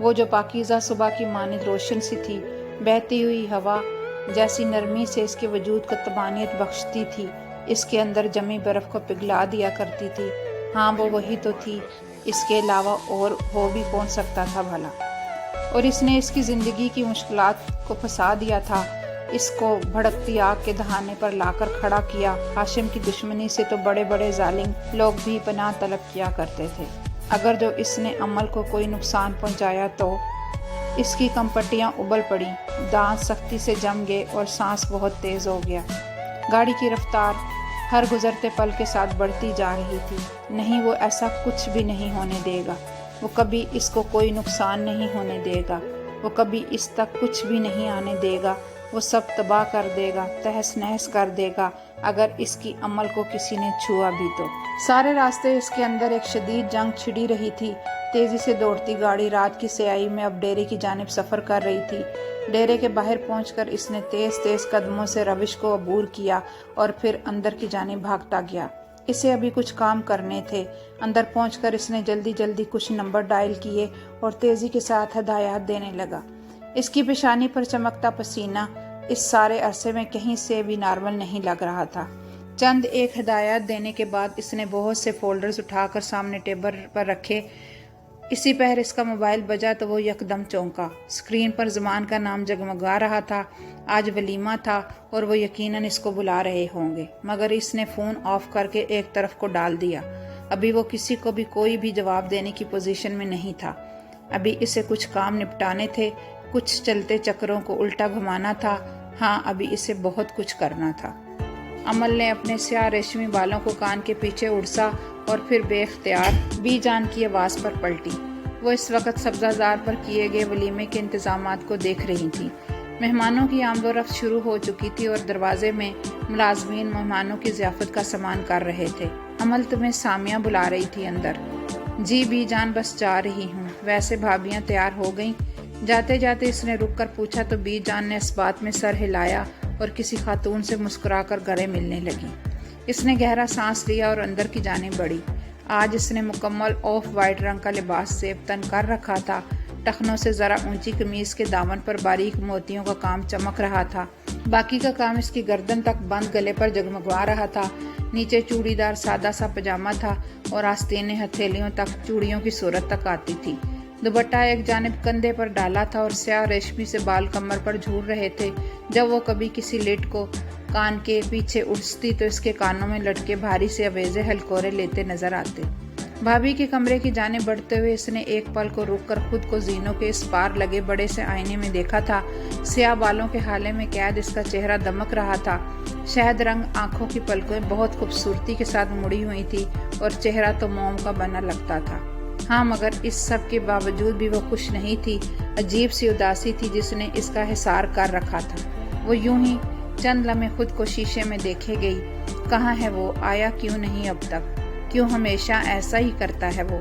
وہ جو پاکیزہ صبح کی مانند روشن سی تھی، بہتی ہوئی ہوا جیسی نرمی سے اس کے وجود کو طمانینت بخشتی تھی، اس کے اندر جمی برف کو پگھلا دیا کرتی تھی۔ ہاں وہ وہی تو تھی، اس کے علاوہ اور ہو بھی کون سکتا تھا بھلا؟ اور اس نے اس کی زندگی کی مشکلات کو پھنسا دیا تھا، اس کو بھڑکتی آگ کے دہانے پر لا کر کھڑا کیا۔ ہاشم کی دشمنی سے تو بڑے بڑے ظالم لوگ بھی پناہ طلب کیا کرتے تھے۔ اگر جو اس نے عمل کو کوئی نقصان پہنچایا تو اس کی کمپٹیاں ابل پڑیں، دانت سختی سے جم گئے اور سانس بہت تیز ہو گیا۔ گاڑی کی رفتار ہر گزرتے پل کے ساتھ بڑھتی جا رہی تھی۔ نہیں، وہ ایسا کچھ بھی نہیں ہونے دے گا، وہ کبھی اس کو کوئی نقصان نہیں ہونے دے گا، وہ کبھی اس تک کچھ بھی نہیں آنے دے گا، وہ سب تباہ کر دے گا، تہس نہس کر دے گا اگر اس کی عمل کو کسی نے چھوا بھی تو۔ سارے راستے اس کے اندر ایک شدید جنگ چھڑی رہی تھی۔ تیزی سے دوڑتی گاڑی رات کی سیاہی میں اب ڈیرے کی جانب سفر کر رہی تھی۔ ڈیرے کے باہر پہنچ کر اس نے تیز تیز قدموں سے روش کو عبور کیا اور پھر اندر کی جانب بھاگتا گیا۔ اسے ابھی کچھ کام کرنے تھے۔ اندر پہنچ کر اس نے جلدی جلدی کچھ نمبر ڈائل کیے اور تیزی کے ساتھ ہدایات دینے لگا۔ اس کی پیشانی پر چمکتا پسینہ اس سارے عرصے میں کہیں سے بھی نارمل نہیں لگ رہا تھا۔ چند ایک ہدایات دینے کے بعد اس نے بہت سے فولڈرز اٹھا کر سامنے ٹیبل پر رکھے۔ اسی پہر اس کا موبائل بجا تو وہ یکدم چونکا۔ اسکرین پر زمان کا نام جگمگا رہا تھا۔ آج ولیمہ تھا اور وہ یقیناً اس کو بلا رہے ہوں گے، مگر اس نے فون آف کر کے ایک طرف کو ڈال دیا۔ ابھی وہ کسی کو بھی کوئی بھی جواب دینے کی پوزیشن میں نہیں تھا۔ ابھی اسے کچھ کام نپٹانے تھے، کچھ چلتے چکروں کو الٹا گھمانا تھا۔ ہاں، ابھی اسے بہت کچھ کرنا تھا۔ عمل نے اپنے سیاہ ریشمی بالوں کو کان کے پیچھے اڑسا اور پھر بے اختیار بی جان کی آواز پر پلٹی۔ وہ اس وقت سبزہ زار پر کیے گئے ولیمے کے انتظامات کو دیکھ رہی تھی۔ مہمانوں کی آمد و رفت شروع ہو چکی تھی اور دروازے میں ملازمین مہمانوں کی ضیافت کا سامان کر رہے تھے۔ عمل تمہیں سامیہ بلا رہی تھی اندر۔ جی بی جان، بس جا رہی ہوں۔ ویسے بھابیاں تیار ہو گئیں؟ جاتے جاتے اس نے رک کر پوچھا تو بی جان نے اس بات میں سر ہلایا اور کسی خاتون سے مسکرا کر گلے ملنے لگی۔ اس نے گہرا سانس لیا اور اندر کی جانب بڑھی۔ آج اس نے مکمل آف وائٹ رنگ کا لباس زیب تن کر رکھا تھا۔ ٹخنوں سے ذرا اونچی قمیض کے دامن پر باریک موتیوں کا کام چمک رہا تھا۔ باقی کا کام اس کی گردن تک بند گلے پر جگمگا رہا تھا۔ نیچے چوڑی دار سادہ سا پاجامہ تھا اور آستینیں ہتھیلیوں تک چوڑیوں کی صورت تک آتی تھی۔ دوپٹہ ایک جانب کندھے پر ڈالا تھا اور سیاہ ریشمی سے بال کمر پر جھول رہے تھے۔ جب وہ کبھی کسی لٹ کو کان کے پیچھے اڑستی تو اس کے کانوں میں لٹکے بھاری سے اویزے ہلکورے لیتے نظر آتے۔ بھابھی کے کمرے کی جانب بڑھتے ہوئے اس نے ایک پل کو رک کر خود کو زینوں کے اس پار لگے بڑے سے آئینے میں دیکھا تھا۔ سیاہ بالوں کے حالے میں قید اس کا چہرہ دمک رہا تھا۔ شہد رنگ آنکھوں کی پلکیں بہت خوبصورتی کے ساتھ مڑی ہوئی تھی اور چہرہ تو موم کا بنا لگتا تھا۔ ہاں، مگر اس سب کے باوجود بھی وہ خوش نہیں تھی۔ عجیب سی اداسی تھی جس نے اس کا حصار کر رکھا تھا۔ وہ یوں ہی چند لمحے خود کو شیشے میں دیکھے گئی۔ کہاں ہے وہ؟ آیا کیوں نہیں اب تک؟ کیوں ہمیشہ ایسا ہی کرتا ہے وہ؟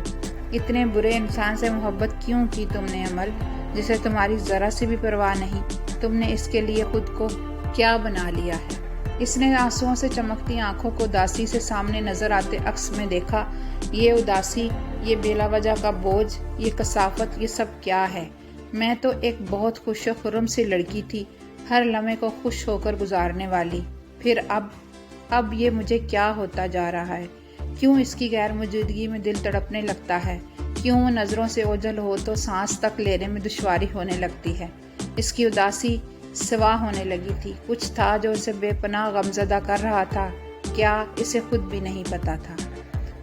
اتنے برے انسان سے محبت کیوں کی تم نے عمل، جسے تمہاری ذرا سی بھی پرواہ نہیں؟ تم نے اس کے لیے خود کو کیا بنا لیا ہے؟ اس نے آنسوؤں سے چمکتی آنکھوں کو اداسی سے سامنے نظر آتے عکس میں دیکھا۔ یہ اداسی، یہ بلا وجہ کا بوجھ، یہ کثافت، یہ سب کیا ہے؟ میں تو ایک بہت خوش و خرم سی لڑکی تھی، ہر لمحے کو خوش ہو کر گزارنے والی۔ پھر اب یہ مجھے کیا ہوتا جا رہا ہے؟ کیوں اس کی غیر موجودگی میں دل تڑپنے لگتا ہے؟ کیوں وہ نظروں سے اوجھل ہو تو سانس تک لینے میں دشواری ہونے لگتی ہے؟ اس کی اداسی سوا ہونے لگی تھی۔ کچھ تھا جو اسے بے پناہ غمزدہ کر رہا تھا۔ کیا؟ اسے خود بھی نہیں پتا تھا۔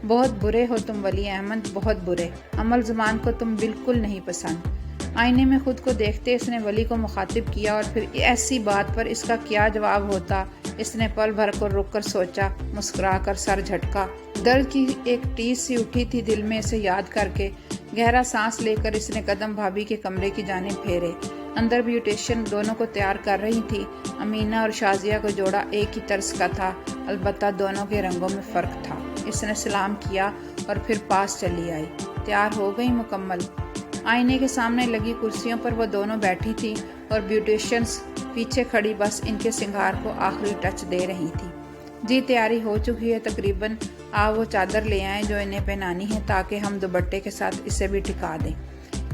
بہت برے ہو تم ولی احمد، بہت برے۔ عمل زمان کو تم بالکل نہیں پسند۔ آئینے میں خود کو دیکھتے اس نے ولی کو مخاطب کیا اور پھر ایسی بات پر اس کا کیا جواب ہوتا؟ اس نے پل بھر کو رک کر سوچا، مسکرا کر سر جھٹکا۔ درد کی ایک ٹیس سی اٹھی تھی دل میں اسے یاد کر کے۔ گہرا سانس لے کر اس نے قدم بھابھی کے کمرے کی جانب پھیرے۔ اندر بیوٹیشین دونوں کو تیار کر رہی تھی۔ امینہ اور شازیہ کو جوڑا ایک ہی طرز کا تھا، البتہ دونوں کے رنگوں میں فرق تھا۔ اس نے سلام کیا اور پھر پاس چلی آئی۔ تیار ہو گئی مکمل؟ آئینے کے سامنے لگی کرسیوں پر وہ دونوں بیٹھی تھی اور بیوٹیشینز پیچھے کھڑی بس ان کے سنگار کو آخری ٹچ دے رہی تھی۔ جی تیاری ہو چکی ہے تقریباً، وہ چادر لے آئیں جو انہیں پہنانی ہے تاکہ ہم دوپٹے کے ساتھ اسے بھی ٹکا دیں۔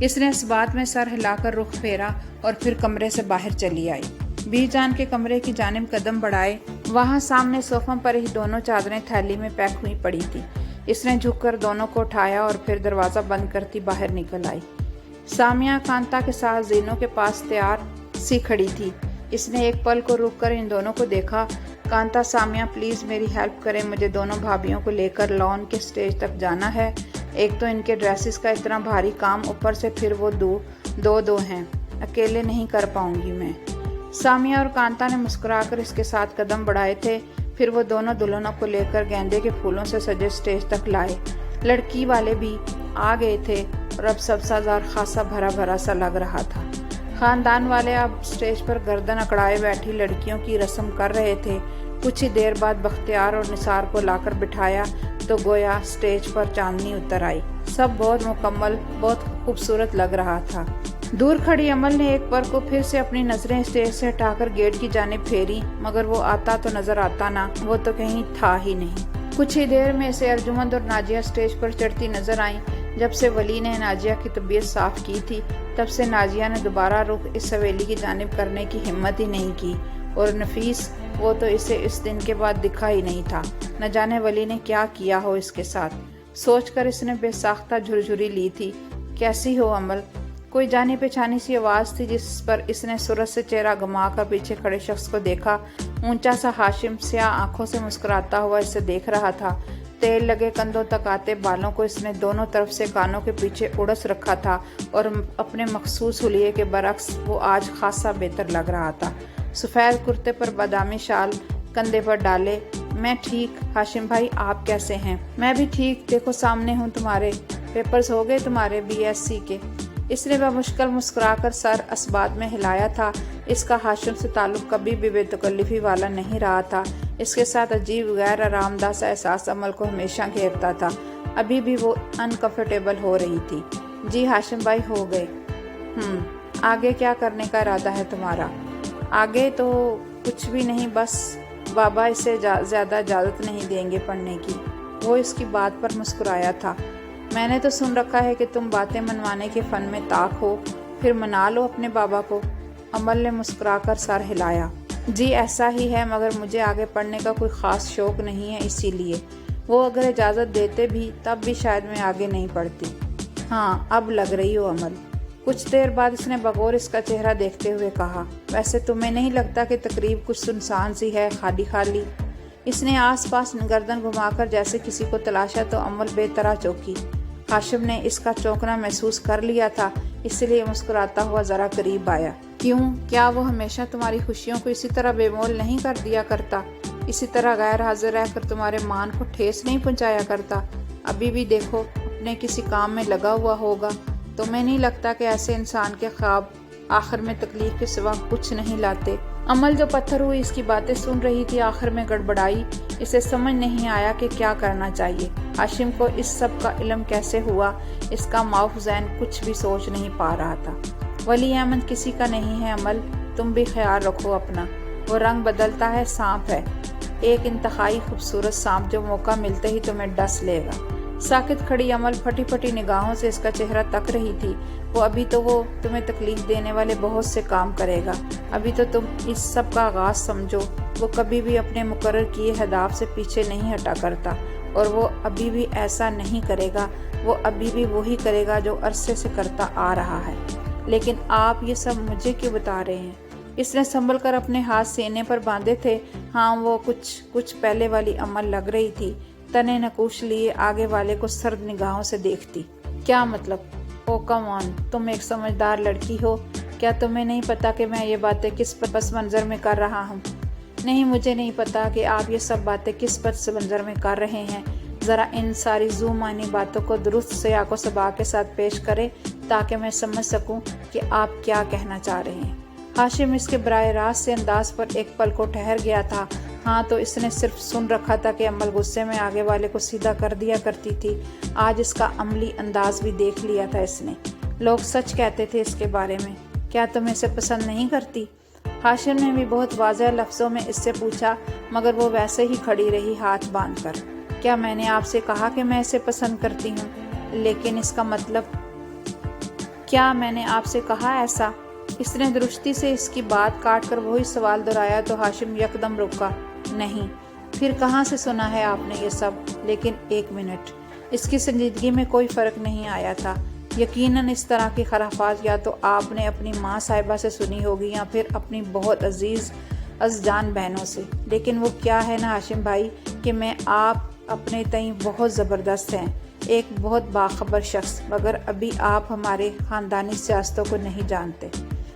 اس نے اس بات میں سر ہلا کر رخ پھیرا اور پھر کمرے سے باہر چلی آئی۔ بی جان کے کمرے کی جانب قدم بڑھائے، وہاں سامنے صوفہ پر ہی دونوں چادریں تھیلی میں پیک ہوئی پڑی تھی۔ اس نے جھک کر دونوں کو اٹھایا اور پھر دروازہ بند کرتی باہر نکل آئی۔ سامیہ کانتا کے ساتھ زینوں کے پاس تیار سی کھڑی تھی۔ اس نے ایک پل کو رک کر ان دونوں کو دیکھا۔ کانتا، سامیہ پلیز میری ہیلپ کریں، مجھے دونوں بھابھیوں کو لے کر لان کے سٹیج تک جانا ہے۔ ایک تو ان کے ڈریسز کا اتنا بھاری کام، اوپر سے پھر وہ دو ہیں، اکیلے نہیں کر پاؤں گی میں۔ سامیہ اور کانتا نے مسکرا کر اس کے ساتھ قدم بڑھائے تھے۔ پھر وہ دونوں دلہنوں کو لے کر گیندے کے پھولوں سے سجے سٹیج تک لائے۔ لڑکی والے بھی آ گئے تھے اور اب سب سازار خاصا بھرا بھرا سا لگ رہا تھا۔ خاندان والے اب سٹیج پر گردن اکڑائے بیٹھی لڑکیوں کی رسم کر رہے تھے۔ کچھ ہی دیر بعد بختیار اور نثار کو لا کر بٹھایا تو گویا سٹیج پر چاندنی اتر آئی۔ سب بہت مکمل، بہت خوبصورت لگ رہا تھا۔ دور کھڑی امل نے ایک پر کو پھر سے اپنی نظریں سٹیج سے ہٹا کر گیٹ کی جانب پھیری، مگر وہ آتا تو نظر آتا نہ، وہ تو کہیں تھا ہی نہیں۔ کچھ ہی دیر میں اسے ارجمند اور نازیہ سٹیج پر چڑھتی نظر آئیں۔ جب سے ولی نے نازیہ کی طبیعت صاف کی تھی، تب سے نازیہ نے دوبارہ رخ اس حویلی کی جانب کرنے کی ہمت ہی نہیں کی، اور نفیس، وہ تو اسے اس دن کے بعد دکھا ہی نہیں تھا۔ نہ جانے ولی نے کیا کیا ہو اس کے ساتھ، سوچ کر اس نے بے ساختہ جھرجھری لی تھی۔ کیسی ہو امل؟ کوئی جانی پہچانی سی آواز تھی جس پر اس نے سرت سے چہرہ گھما کر پیچھے کھڑے شخص کو دیکھا۔ اونچا سا ہاشم سیاہ آنکھوں سے مسکراتا ہوا اسے دیکھ رہا تھا۔ تیل لگے کندھوں تک آتے بالوں کو اس نے دونوں طرف سے کانوں کے پیچھے اڑس رکھا تھا اور اپنے مخصوص حلیے کے برعکس وہ آج خاصا بہتر لگ رہا تھا۔ سفید کرتے پر بادامی شال کندھے پر ڈالے۔ میں ٹھیک، ہاشم بھائی آپ کیسے ہیں؟ میں بھی ٹھیک، دیکھو سامنے ہوں تمہارے۔ پیپرز ہو گئے تمہارے BSc کے؟ اس نے بمشکل مسکرا کر سر اسبات میں ہلایا تھا۔ اس کا ہاشم سے تعلق کبھی بھی بے تکلفی والا نہیں رہا تھا۔ اس کے ساتھ عجیب غیر آرام دہ سا احساس عمل کو ہمیشہ گھیرتا تھا۔ ابھی بھی وہ انکمفرٹیبل ہو رہی تھی۔ جی ہاشم بھائی ہو گئے۔ آگے کیا کرنے کا ارادہ ہے تمہارا؟ آگے تو کچھ بھی نہیں، بس بابا اسے زیادہ اجازت نہیں دیں گے پڑھنے کی۔ وہ اس کی بات پر مسکرایا تھا۔ میں نے تو سن رکھا ہے کہ تم باتیں منوانے کے فن میں طاق ہو، پھر منا لو اپنے بابا کو۔ امل نے مسکرا کر سر ہلایا۔ جی ایسا ہی ہے، مگر مجھے آگے پڑھنے کا کوئی خاص شوق نہیں ہے، اسی لیے وہ اگر اجازت دیتے بھی تب بھی شاید میں آگے نہیں پڑھتی۔ ہاں اب لگ رہی ہو امل۔ کچھ دیر بعد اس نے بغور اس کا چہرہ دیکھتے ہوئے کہا، ویسے تمہیں نہیں لگتا کہ تقریب کچھ سنسان سی ہے، خالی خالی؟ اس نے آس پاس گردن گھما کر جیسے کسی کو تلاشا تو امل بے طرح چونکی۔ ہاشم نے اس کا چونکنا محسوس کر لیا تھا، اس لیے مسکراتا ہوا ذرا قریب آیا۔ کیوں؟ کیا وہ ہمیشہ تمہاری خوشیوں کو اسی طرح بے مول نہیں کر دیا کرتا؟ اسی طرح غیر حاضر رہ کر تمہارے مان کو ٹھیس نہیں پہنچایا کرتا؟ ابھی بھی دیکھو اپنے کسی کام میں لگا ہوا ہوگا۔ تمہیں نہیں لگتا کہ ایسے انسان کے خواب آخر میں تکلیف کے سوا کچھ نہیں لاتے؟ امل جو پتھر ہوئی اس کی باتیں سن رہی تھی آخر میں گڑبڑائی۔ اسے سمجھ نہیں آیا کہ کیا کرنا چاہیے۔ ہاشم کو اس سب کا علم کیسے ہوا؟ اس کا معاف ذہن کچھ بھی سوچ نہیں پا رہا تھا۔ ولی احمد کسی کا نہیں ہے امل، تم بھی خیال رکھو اپنا۔ وہ رنگ بدلتا ہے، سانپ ہے، ایک انتہائی خوبصورت سانپ جو موقع ملتے ہی تمہیں ڈس لے گا۔ ساکت کھڑی امل پھٹی پھٹی نگاہوں سے اس کا چہرہ تک رہی تھی۔ ابھی تو وہ تمہیں تکلیف دینے والے بہت سے کام کرے گا، ابھی تو تم اس سب کا آغاز سمجھو۔ وہ کبھی بھی اپنے مقرر کیے اہداف سے پیچھے نہیں ہٹا کرتا، اور وہ ابھی بھی ایسا نہیں کرے گا۔ وہ ابھی بھی وہی کرے گا جو عرصے سے کرتا آ رہا ہے۔ لیکن آپ یہ سب مجھے کیوں بتا رہے ہیں؟ اس نے سنبھل کر اپنے ہاتھ سینے پر باندھے تھے۔ ہاں وہ کچھ پہلے والی امل لگ رہی تھی، تنے نکوش لیے آگے والے کو سرد نگاہوں سے دیکھتی۔ کیا مطلب؟ او کم آن، تم ایک سمجھدار لڑکی ہو، کیا تمہیں نہیں پتا کہ میں یہ باتیں کس پس منظر میں کر رہا ہوں؟ نہیں، مجھے نہیں پتا کہ آپ یہ سب باتیں کس پس منظر میں کر رہے ہیں۔ ذرا ان ساری ذو معنی باتوں کو درست سیاق و سباق کے ساتھ پیش کریں تاکہ میں سمجھ سکوں کہ آپ کیا کہنا چاہ رہے ہیں۔ ہاشم اس کے براہ راست سے انداز پر ایک پل کو ٹھہر گیا تھا۔ ہاں تو اس نے صرف سن رکھا تھا کہ امل غصے میں آگے والے کو سیدھا کر دیا کرتی تھی، آج اس کا عملی انداز بھی دیکھ لیا تھا اس نے۔ لوگ سچ کہتے تھے اس کے بارے میں۔ کیا تم اسے پسند نہیں کرتی؟ ہاشم نے بھی بہت واضح لفظوں میں اس سے پوچھا، مگر وہ ویسے ہی کھڑی رہی ہاتھ باندھ کر۔ کیا میں نے آپ سے کہا کہ میں اسے پسند کرتی ہوں؟ لیکن اس کا مطلب کیا میں نے آپ سے کہا ایسا؟ اس نے درستی سے اس کی بات کاٹ کر وہی سوال دہرایا تو ہاشم یکدم رکا۔ نہیں، پھر کہاں سے سنا ہے آپ نے یہ سب؟ لیکن ایک منٹ، اس کی سنجیدگی میں کوئی فرق نہیں آیا تھا۔ یقیناً اس طرح کی خرافات یا تو آپ نے اپنی ماں صاحبہ سے سنی ہوگی یا پھر اپنی بہت عزیز از جان بہنوں سے، لیکن وہ کیا ہے نا ہاشم بھائی کہ میں آپ اپنے تئیں بہت زبردست ہیں، ایک بہت باخبر شخص، مگر ابھی آپ ہمارے خاندانی سیاستوں کو نہیں جانتے،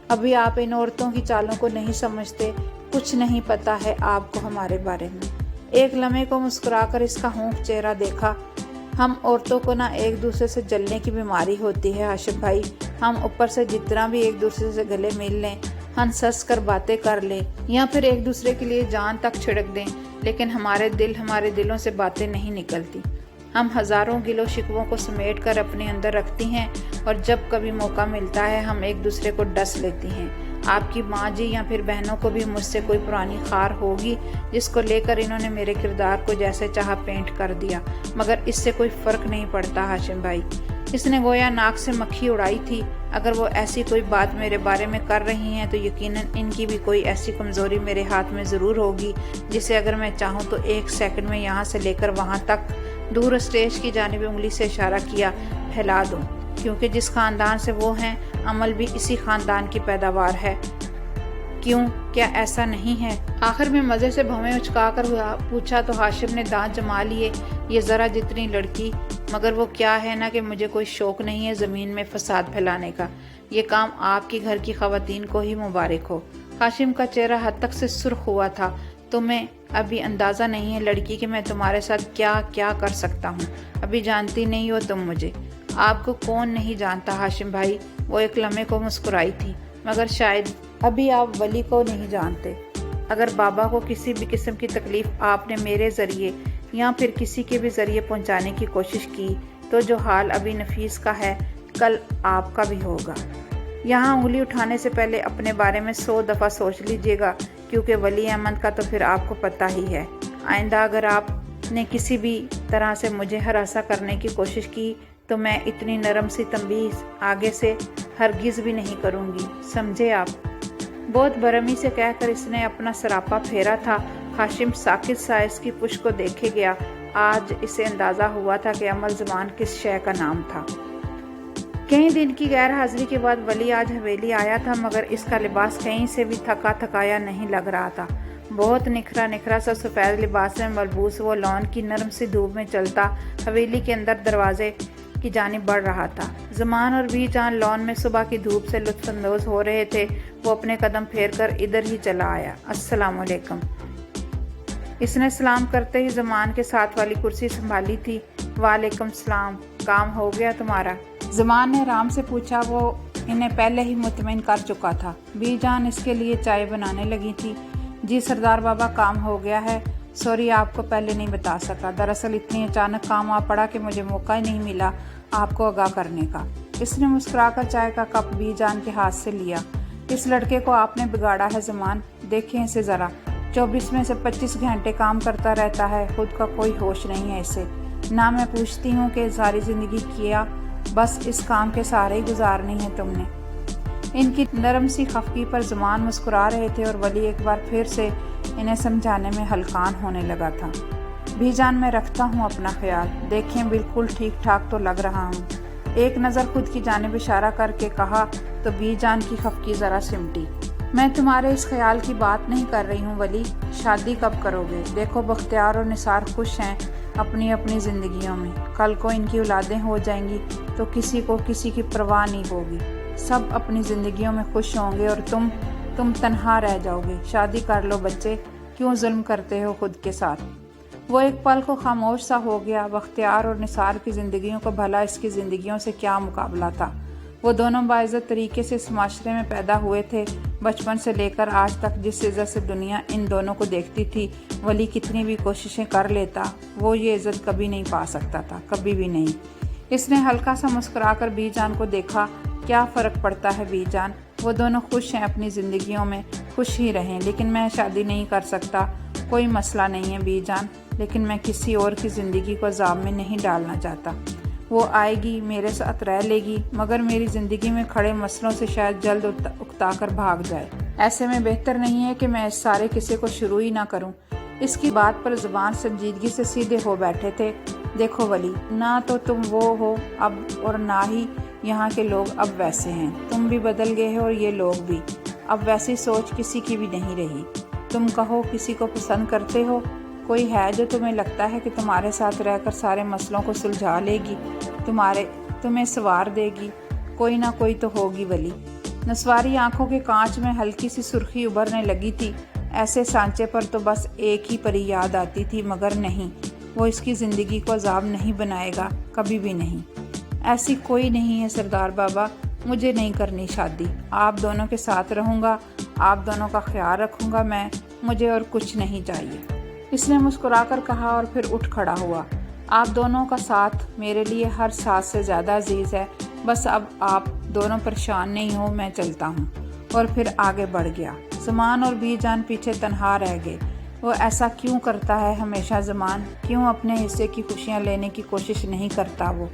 ابھی آپ ان عورتوں کی چالوں کو نہیں سمجھتے، کچھ نہیں پتہ ہے آپ کو ہمارے بارے میں۔ ایک لمحے کو مسکرا کر اس کا ہونک چہرہ دیکھا۔ ہم عورتوں کو نہ ایک دوسرے سے جلنے کی بیماری ہوتی ہے ہاشم بھائی، ہم اوپر سے جتنا بھی ایک دوسرے سے گلے مل لیں، ہنس ہنس کر باتیں کر لیں یا پھر ایک دوسرے کے لیے جان تک چھڑک دیں، لیکن ہمارے دلوں سے باتیں نہیں نکلتی۔ ہم ہزاروں گلوں شکووں کو سمیٹ کر اپنے اندر رکھتی ہیں اور جب کبھی موقع ملتا ہے ہم ایک دوسرے کو ڈس لیتی ہیں۔ آپ کی ماں جی یا پھر بہنوں کو بھی مجھ سے کوئی پرانی خار ہوگی جس کو لے کر انہوں نے میرے کردار کو جیسے چاہا پینٹ کر دیا، مگر اس سے کوئی فرق نہیں پڑتا ہاشم بھائی۔ اس نے گویا ناک سے مکھی اڑائی تھی۔ اگر وہ ایسی کوئی بات میرے بارے میں کر رہی ہیں تو یقیناً ان کی بھی کوئی ایسی کمزوری میرے ہاتھ میں ضرور ہوگی جسے اگر میں چاہوں تو ایک سیکنڈ میں یہاں سے لے کر وہاں تک دور اسٹیج کی جانب انگلی سے اشارہ کیا پھیلا دوں، کیونکہ جس خاندان سے وہ ہیں عمل بھی اسی خاندان کی پیداوار ہے۔ کیوں، کیا ایسا نہیں ہے؟ آخر میں مزے سے بھویں اچکا کر پوچھا تو ہاشم نے دانت جما لیے۔ یہ ذرا جتنی لڑکی، مگر وہ کیا ہے نا کہ مجھے کوئی شوق نہیں ہے زمین میں فساد پھیلانے کا، یہ کام آپ کی گھر کی خواتین کو ہی مبارک ہو۔ ہاشم کا چہرہ حد تک سے سرخ ہوا تھا۔ تمہیں ابھی اندازہ نہیں ہے لڑکی کہ میں تمہارے ساتھ کیا کیا کر سکتا ہوں، ابھی جانتی نہیں ہو تم مجھے۔ آپ کو کون نہیں جانتا ہاشم بھائی؟ وہ ایک لمحے کو مسکرائی تھی، مگر شاید ابھی آپ ولی کو نہیں جانتے۔ اگر بابا کو کسی بھی قسم کی تکلیف آپ نے میرے ذریعے یا پھر کسی کے بھی ذریعے پہنچانے کی کوشش کی تو جو حال ابھی نفیس کا ہے کل آپ کا بھی ہوگا۔ یہاں انگلی اٹھانے سے پہلے اپنے بارے میں 100 دفعہ سوچ لیجئے گا، کیونکہ ولی احمد کا تو پھر آپ کو پتہ ہی ہے۔ آئندہ اگر آپ نے کسی بھی طرح سے مجھے ہراساں کرنے کی کوشش کی تو میں اتنی نرم سی تنبیہ آگے سے ہرگز بھی نہیں کروں گی، سمجھے آپ؟ بہت برہمی سے کہہ کر اس نے اپنا سراپا پھیرا تھا۔ ہاشم ساکت سا اس کی پشت کو دیکھے گیا۔ آج اسے اندازہ ہوا تھا کہ عمل زمان کس شے کا نام تھا۔ کئی دن کی غیر حاضری کے بعد ولی آج حویلی آیا تھا، مگر اس کا لباس کہیں سے بھی تھکا تھکایا نہیں لگ رہا تھا۔ بہت نکھرا سا سفید لباس میں ملبوس وہ لان کی نرم سی دھوپ میں چلتا حویلی کے اندر دروازے کی جانب بڑھ رہا تھا۔ زمان اور بھی جان لان میں صبح کی دھوپ سے لطف اندوز ہو رہے تھے۔ وہ اپنے قدم پھیر کر ادھر ہی چلا آیا۔ السلام علیکم۔ اس نے سلام کرتے ہی زمان کے ساتھ والی کرسی سنبھالی تھی۔ وعلیکم السلام، کام ہو گیا تمہارا؟ زمان نے رام سے پوچھا۔ وہ انہیں پہلے ہی مطمئن کر چکا تھا۔ بی جان اس کے لیے چائے بنانے لگی تھی۔ جی سردار بابا، کام ہو گیا ہے، سوری آپ کو پہلے نہیں بتا سکا، دراصل اتنی اچانک کام آ پڑا کہ مجھے موقع ہی نہیں ملا آپ کو آگاہ کرنے کا۔ اس نے مسکرا کر چائے کا کپ بی جان کے ہاتھ سے لیا۔ اس لڑکے کو آپ نے بگاڑا ہے زمان، دیکھیں اسے ذرا، 24 میں سے 25 گھنٹے کام کرتا رہتا ہے، خود کا کوئی ہوش نہیں ہے اسے۔ نہ میں پوچھتی ہوں کہ ساری زندگی کیا بس اس کام کے سارے ہی گزارنی ہے تم نے۔ ان کی نرم سی خفگی پر زمان مسکرا رہے تھے اور ولی ایک بار پھر سے انہیں سمجھانے میں ہلکان ہونے لگا تھا۔ بھی جان میں رکھتا ہوں اپنا خیال، دیکھیں بالکل ٹھیک ٹھاک تو لگ رہا ہوں۔ ایک نظر خود کی جانب اشارہ کر کے کہا تو بھی جان کی خفگی ذرا سمٹی۔ میں تمہارے اس خیال کی بات نہیں کر رہی ہوں ولی، شادی کب کرو گے؟ دیکھو بختیار اور نثار خوش ہیں اپنی اپنی زندگیوں میں، کل کو ان کی اولادیں ہو جائیں گی تو کسی کو کسی کی پرواہ نہیں ہوگی، سب اپنی زندگیوں میں خوش ہوں گے اور تم تنہا رہ جاؤ گے۔ شادی کر لو بچے، کیوں ظلم کرتے ہو خود کے ساتھ؟ وہ ایک پل کو خاموش سا ہو گیا۔ بختیار اور نثار کی زندگیوں کو بھلا اس کی زندگیوں سے کیا مقابلہ تھا؟ وہ دونوں باعزت طریقے سے اس معاشرے میں پیدا ہوئے تھے۔ بچپن سے لے کر آج تک جس عزت سے دنیا ان دونوں کو دیکھتی تھی، ولی کتنی بھی کوششیں کر لیتا وہ یہ عزت کبھی نہیں پا سکتا تھا، کبھی بھی نہیں۔ اس نے ہلکا سا مسکرا کر بی جان کو دیکھا۔ کیا فرق پڑتا ہے بی جان، وہ دونوں خوش ہیں اپنی زندگیوں میں، خوش ہی رہیں، لیکن میں شادی نہیں کر سکتا۔ کوئی مسئلہ نہیں ہے بی جان، لیکن میں کسی اور کی زندگی کو عذاب میں نہیں ڈالنا چاہتا۔ وہ آئے گی، میرے ساتھ رہ لے گی، مگر میری زندگی میں کھڑے مسئلوں سے شاید جلد اکتا کر بھاگ جائے۔ ایسے میں بہتر نہیں ہے کہ میں اس سارے قصے کو شروع ہی نہ کروں۔ اس کی بات پر زبان سنجیدگی سے سیدھے ہو بیٹھے تھے۔ دیکھو ولی، نہ تو تم وہ ہو اب، اور نہ ہی یہاں کے لوگ اب ویسے ہیں۔ تم بھی بدل گئے ہو اور یہ لوگ بھی۔ اب ویسی سوچ کسی کی بھی نہیں رہی۔ تم کہو کسی کو پسند کرتے ہو، کوئی ہے جو تمہیں لگتا ہے کہ تمہارے ساتھ رہ کر سارے مسئلوں کو سلجھا لے گی، تمہیں سنوار دے گی؟ کوئی نہ کوئی تو ہوگی ولی۔ نسواری آنکھوں کے کانچ میں ہلکی سی سرخی ابھرنے لگی تھی۔ ایسے سانچے پر تو بس ایک ہی پری یاد آتی تھی، مگر نہیں، وہ اس کی زندگی کو عذاب نہیں بنائے گا، کبھی بھی نہیں۔ ایسی کوئی نہیں ہے سردار بابا، مجھے نہیں کرنی شادی۔ آپ دونوں کے ساتھ رہوں گا، آپ دونوں کا خیال رکھوں گا میں، مجھے اور کچھ نہیں چاہیے۔ اس نے مسکرا کر کہا اور پھر اٹھ کھڑا ہوا۔ آپ دونوں کا ساتھ میرے لیے ہر سانس سے زیادہ عزیز ہے، بس اب آپ دونوں پریشان نہیں ہو، میں چلتا ہوں۔ اور پھر آگے بڑھ گیا۔ زمان اور بی جان پیچھے تنہا رہ گئے۔ وہ ایسا کیوں کرتا ہے ہمیشہ زمان؟ کیوں اپنے حصے کی خوشیاں لینے کی کوشش نہیں کرتا وہ؟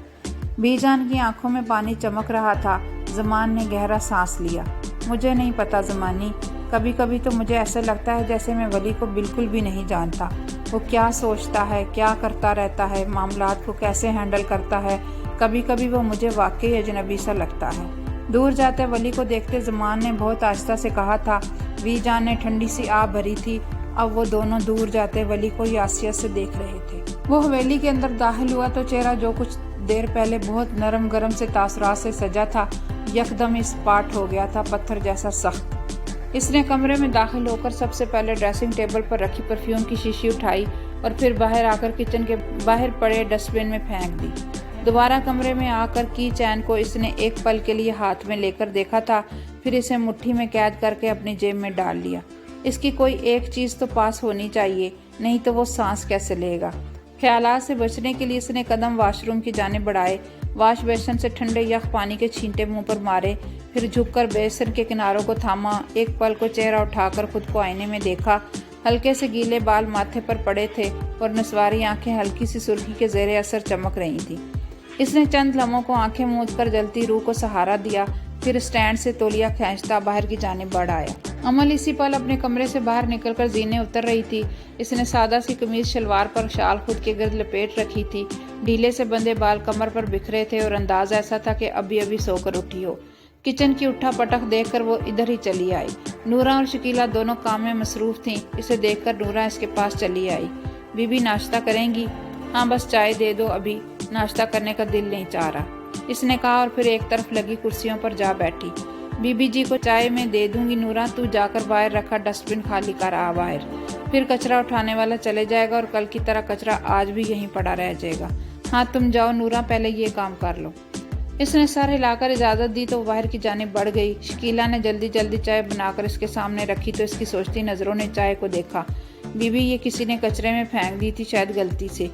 بی جان کی آنکھوں میں پانی چمک رہا تھا۔ زمان نے گہرا سانس لیا۔ مجھے نہیں پتا زمانی، کبھی کبھی تو مجھے ایسا لگتا ہے جیسے میں ولی کو بالکل بھی نہیں جانتا۔ وہ کیا سوچتا ہے، کیا کرتا رہتا ہے، معاملات کو کیسے ہینڈل کرتا ہے، کبھی کبھی وہ مجھے واقعی اجنبی سا لگتا ہے۔ دور جاتے ولی کو دیکھتے زمان نے بہت آہستہ سے کہا تھا۔ بی جان نے ٹھنڈی سی آہ بھری تھی۔ اب وہ دونوں دور جاتے ولی کو یاسیت سے دیکھ رہے تھے۔ وہ حویلی کے اندر داخل ہوا تو چہرہ جو کچھ دیر پہلے بہت نرم گرم سے تاثرات سے سجا تھا، یکدم اسپاٹ ہو گیا تھا، پتھر جیسا سخت۔ اس نے کمرے میں داخل ہو کر سب سے پہلے ڈریسنگ ٹیبل پر رکھی پرفیوم کی شیشی اٹھائی اور پھر باہر آ کر کچن کے باہر پڑے ڈسٹ بن میں پھینک دی۔ دوبارہ کمرے میں آ کر کی چین کو اس نے ایک پل کے لیے ہاتھ میں لے کر دیکھا تھا، پھر اسے مٹھی میں قید کر کے اپنی جیب میں ڈال لیا۔ اس کی کوئی ایک چیز تو پاس ہونی چاہیے، نہیں تو وہ سانس کیسے لے گا؟ خیالات سے بچنے کے لیے اس نے قدم واش روم کی جانب بڑھائے، واش بیسن سے ٹھنڈے یخ پانی کے چھینٹے منہ پر مارے، پھر جھک کر بیسن کے کناروں کو تھاما، ایک پل کو چہرہ اٹھا کر خود کو آئینے میں دیکھا۔ ہلکے سے گیلے بال ماتھے پر پڑے تھے اور نسواری آنکھیں ہلکی سی سرخی کے زیر اثر چمک رہی تھیں۔ اس نے چند لمحوں کو آنکھیں موند کر جلتی روح کو سہارا دیا، پھر سٹینڈ سے تولیہ کھینچتا باہر کی جانب بڑھ آیا۔ امل اسی پل اپنے کمرے سے باہر نکل کر زینے اتر رہی تھی۔ اس نے سادہ سی قمیض شلوار پر شال خود کے گرد لپیٹ رکھی تھی، ڈھیلے سے بندے بال کمر پر بکھرے تھے اور انداز ایسا تھا کہ ابھی ابھی سو کر اٹھی ہو۔ کچن کی اٹھا پٹک دیکھ کر وہ ادھر ہی چلی آئی۔ نورا اور شکیلہ دونوں کام میں مصروف تھیں۔ اسے دیکھ کر نورا اس کے پاس چلی آئی۔ بی بی ناشتہ کریں گی؟ ہاں بس چائے دے دو، ابھی ناشتہ کرنے کا دل نہیں چاہ رہا، اس نے کہا اور پھر ایک طرف لگی کرسیوں پر جا بیٹھی۔ بی بی جی کو چائے میں دے دوں گی نورا، تو جا کر باہر رکھا ڈسٹ بن خالی کر آ باہر، پھر کچرا اٹھانے والا چلے جائے گا اور کل کی طرح کچرا آج بھی یہیں پڑا رہ جائے گا۔ ہاں تم جاؤ نورا، پہلے یہ کام کر لو۔ اس نے سر ہلا کر اجازت دی تو وہ باہر کی جانب بڑھ گئی۔ شکیلہ نے جلدی جلدی چائے بنا کر اس کے سامنے رکھی تو اس کی سوچتی نظروں نے چائے کو دیکھا۔ بی بی یہ کسی نے کچرے میں پھینک دی تھی شاید غلطی سے۔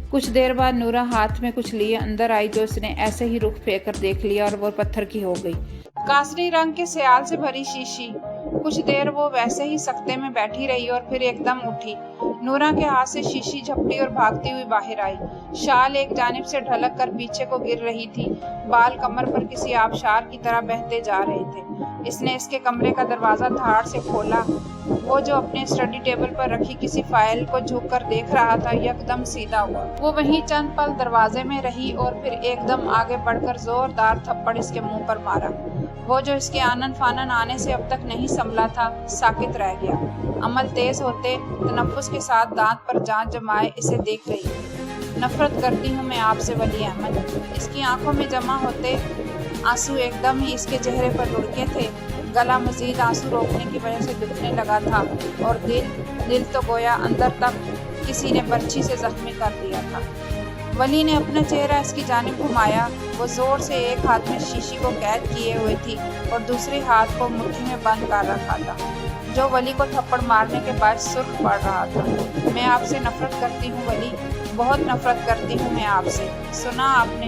کچھ دیر بعد نورا ہاتھ میں کچھ لیے اندر آئی تو اس نے ایسے ہی رخ پھیر کر دیکھ لیا اور وہ پتھر کی ہو گئی۔ کاسنی رنگ کے سیال سے بھری شیشی۔ کچھ دیر وہ ویسے ہی سکتے میں بیٹھی رہی اور پھر ایک دم اٹھی۔ نورا کے ہاتھ سے شیشی جھپٹی اور بھاگتی ہوئی باہر آئی۔ شال ایک جانب سے ڈھلک کر پیچھے کو گر رہی تھی، بال کمر پر کسی آبشار کی طرح بہتے جا رہے تھے۔ اس نے اس کے کمرے کا دروازہ دھاڑ سے کھولا۔ وہ جو اپنے اسٹڈی ٹیبل پر رکھی کسی فائل کو جھک کر دیکھ رہا تھا یکدم سیدھا ہوا۔ وہ وہیں چند پل دروازے میں رہی اور پھر ایک دم آگے بڑھ کر زوردار تھپڑ اس کے منہ پر مارا۔ وہ جو اس کے آنن فانن آنے سے اب تک نہیں سنبھلا تھا، ساکت رہ گیا۔ عمل تیز ہوتے تنفس کے ساتھ دانت پر جان جمائے اسے دیکھ رہی تھی۔ نفرت کرتی ہوں میں آپ سے ولی احمد۔ اس کی آنکھوں میں جمع ہوتے آنسو ایک دم ہی اس کے چہرے پر لڑکے تھے۔ گلا مزید آنسو روکنے کی وجہ سے دکھنے لگا تھا اور دل تو گویا اندر تک کسی نے برچھی سے زخمی کر دیا تھا۔ ولی نے اپنا چہرہ اس کی جانب گھمایا۔ وہ زور سے ایک ہاتھ میں شیشی کو قید کیے ہوئے تھی اور دوسرے ہاتھ کو مٹھی میں بند کر رکھا تھا، جو ولی کو تھپڑ مارنے کے بعد سرخ پڑ رہا تھا۔ میں آپ سے نفرت کرتی ہوں ولی، بہت نفرت کرتی ہوں میں آپ سے۔ سنا آپ نے؟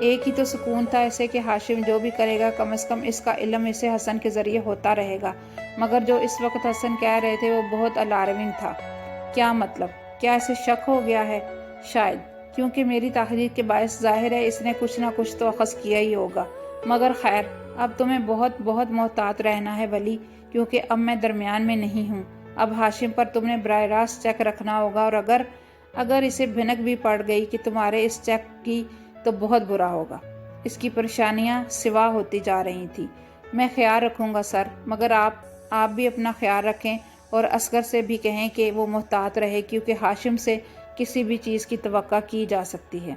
ایک ہی تو سکون تھا اسے کہ ہاشم جو بھی کرے گا کم از کم اس کا علم اسے حسن کے ذریعے ہوتا رہے گا، مگر جو اس وقت حسن کہہ رہے تھے وہ بہت الارمنگ تھا۔ کیا مطلب؟ کیا اسے شک ہو گیا ہے؟ شاید، کیونکہ میری تحقیق کے باعث ظاہر ہے اس نے کچھ نہ کچھ تو اخذ کیا ہی ہوگا، مگر خیر اب تمہیں بہت بہت محتاط رہنا ہے ولی، کیونکہ اب میں درمیان میں نہیں ہوں۔ اب ہاشم پر تم نے براہ راست چیک رکھنا ہوگا، اور اگر اسے بھنک بھی پڑ گئی کہ تمہارے اس چیک کی تو بہت برا ہوگا۔ اس کی پریشانیاں سوا ہوتی جا رہی تھی۔ میں خیال رکھوں گا سر، مگر آپ بھی اپنا خیال رکھیں، اور اصغر سے بھی کہیں کہ وہ محتاط رہے، کیونکہ ہاشم سے کسی بھی چیز کی توقع کی جا سکتی ہے۔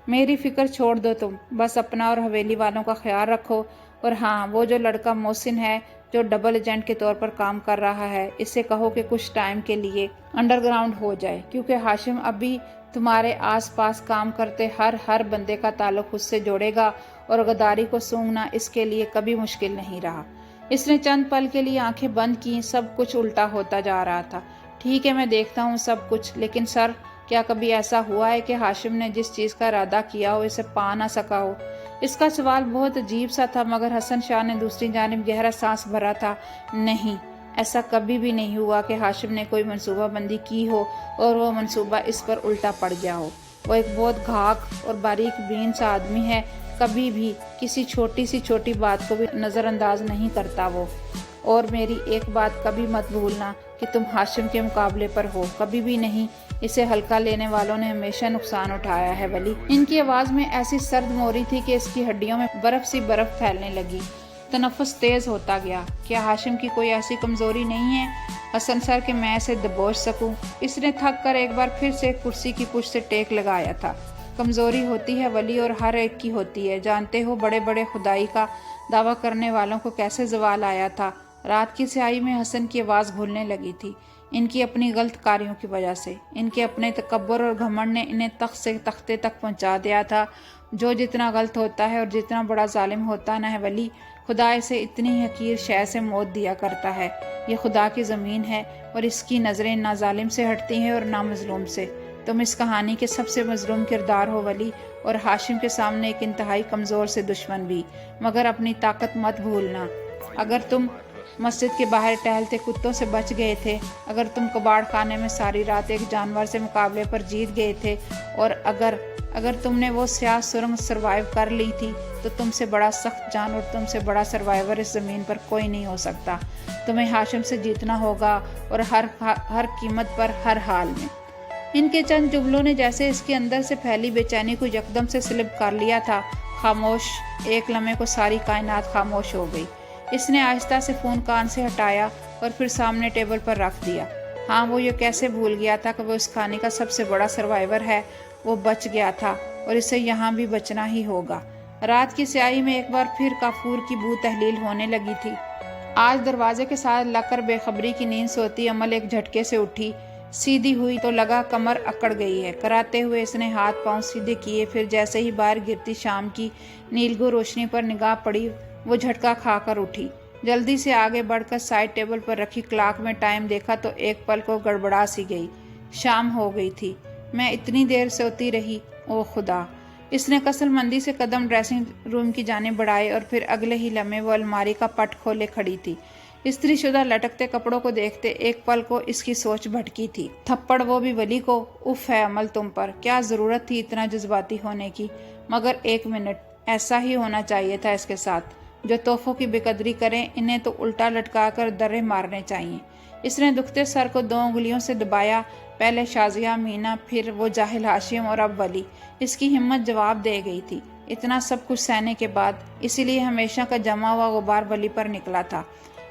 میری فکر چھوڑ دو تم، بس اپنا اور حویلی والوں کا خیال رکھو، اور ہاں وہ جو لڑکا محسن ہے جو ڈبل ایجنٹ کے طور پر کام کر رہا ہے، اسے کہو کہ کچھ ٹائم کے لیے انڈر گراؤنڈ ہو جائے، کیونکہ ہاشم ابھی تمہارے آس پاس کام کرتے ہر بندے کا تعلق اس سے جوڑے گا، اور غداری کو سونگھنا اس کے لیے کبھی مشکل نہیں رہا۔ اس نے چند پل کے لیے آنکھیں بند کی، سب کچھ الٹا ہوتا جا رہا تھا۔ ٹھیک ہے میں دیکھتا ہوں سب کچھ، لیکن سر کیا کبھی ایسا ہوا ہے کہ ہاشم نے جس چیز کا ارادہ کیا ہو اسے پا نہ سکا ہو؟ اس کا سوال بہت عجیب سا تھا، مگر حسن شاہ نے دوسری جانب گہرا سانس بھرا تھا۔ نہیں، ایسا کبھی بھی نہیں ہوا کہ ہاشم نے کوئی منصوبہ بندی کی ہو اور وہ منصوبہ اس پر الٹا پڑ گیا ہو۔ وہ ایک بہت گھاک اور باریک بین سا آدمی ہے، کبھی بھی کسی چھوٹی بات کو بھی نظر انداز نہیں کرتا وہ۔ اور میری ایک بات کبھی مت بھولنا کہ تم ہاشم کے مقابلے پر ہو، کبھی بھی نہیں۔ اسے ہلکا لینے والوں نے ہمیشہ نقصان اٹھایا ہے ولی۔ ان کی آواز میں ایسی سرد موری تھی کہ اس کی ہڈیوں میں برف پھیلنے لگی۔ تنفس تیز ہوتا گیا۔ کیا ہاشم کی کوئی ایسی کمزوری نہیں ہے حسن سر کہ میں اسے دبوچ سکوں؟ اس نے تھک کر ایک بار پھر سے کرسی کی پشت سے ٹیک لگایا تھا۔ کمزوری ہوتی ہے ولی، اور ہر ایک کی ہوتی ہے۔ جانتے ہو بڑے بڑے خدائی کا دعویٰ کرنے والوں کو کیسے زوال آیا تھا؟ رات کی سیاہی میں حسن کی آواز گھلنے لگی تھی۔ ان کی اپنی غلط کاریوں کی وجہ سے، ان کے اپنے تکبر اور گھمنڈ نے انہیں تخت سے تختے تک پہنچا دیا تھا۔ جو جتنا غلط ہوتا ہے اور جتنا بڑا ظالم ہوتا نہ ہے ولی، خدا اسے اتنی حقیر شے سے موت دیا کرتا ہے۔ یہ خدا کی زمین ہے، اور اس کی نظریں نہ ظالم سے ہٹتی ہیں اور نہ مظلوم سے۔ تم اس کہانی کے سب سے مظلوم کردار ہو ولی، اور ہاشم کے سامنے ایک انتہائی کمزور سے دشمن بھی، مگر اپنی طاقت مت بھولنا۔ اگر تم مسجد کے باہر ٹہلتے کتوں سے بچ گئے تھے، اگر تم کباڑ خانے میں ساری رات ایک جانور سے مقابلے پر جیت گئے تھے، اور اگر تم نے وہ سیاہ سرنگ سروائیو کر لی تھی، تو تم سے بڑا سخت جان اور تم سے بڑا سروائیور اس زمین پر کوئی نہیں ہو سکتا۔ تمہیں ہاشم سے جیتنا ہوگا، اور ہر قیمت پر، ہر حال میں۔ ان کے چند جملوں نے جیسے اس کے اندر سے پھیلی بے چینی کو یکدم سے سلب کر لیا تھا۔ خاموش، ایک لمحے کو ساری کائنات خاموش ہو گئی۔ اس نے آہستہ سے فون کان سے ہٹایا اور پھر سامنے ٹیبل پر رکھ دیا۔ ہاں وہ یہ کیسے بھول گیا تھا کہ وہ اس کہانی کا سب سے بڑا سروائیور ہے۔ وہ بچ گیا تھا، اور اسے یہاں بھی بچنا ہی ہوگا۔ رات کی سیاہی میں ایک بار پھر کافور کی بو تحلیل ہونے لگی تھی۔ آج دروازے کے ساتھ لگ کر بے خبری کی نیند سوتی عمل ایک جھٹکے سے اٹھی، سیدھی ہوئی تو لگا کمر اکڑ گئی ہے۔ کراتے ہوئے اس نے ہاتھ پاؤں سیدھے کیے، پھر جیسے ہی باہر گرتی شام کی نیلگو روشنی پر نگاہ پڑی، وہ جھٹکا کھا کر اٹھی۔ جلدی سے آگے بڑھ کر سائڈ ٹیبل پر رکھی کلاک میں ٹائم دیکھا تو ایک پل کو گڑبڑا سی گئی۔ شام ہو گئی تھی۔ میں اتنی دیر سوتی رہی، او خدا! اس نے کسل مندی سے قدم ڈریسنگ روم کی جانب بڑھائے، اور پھر اگلے ہی لمحے وہ الماری کا پٹ کھولے کھڑی تھی۔ استری شدہ لٹکتے کپڑوں کو دیکھتے ایک پل کو اس کی سوچ بھٹکی تھی۔ تھپڑ وہ بھی ولی کو! اف ہے عمل تم پر! کیا ضرورت تھی اتنا جذباتی ہونے کی؟ مگر ایک منٹ، ایسا ہی ہونا چاہیے تھا اس کے ساتھ۔ جو تحفوں کی بے قدری کریں انہیں تو الٹا لٹکا کر درے مارنے چاہیے۔ اس نے دکھتے سر کو 2 انگلیوں سے دبایا، پہلے شازیہ مینا، پھر وہ جاہل ہاشم، اور اب ولی۔ اس کی ہمت جواب دے گئی تھی۔ اتنا سب کچھ سہنے کے بعد، اسی لیے ہمیشہ کا جمع ہوا غبار ولی پر نکلا تھا۔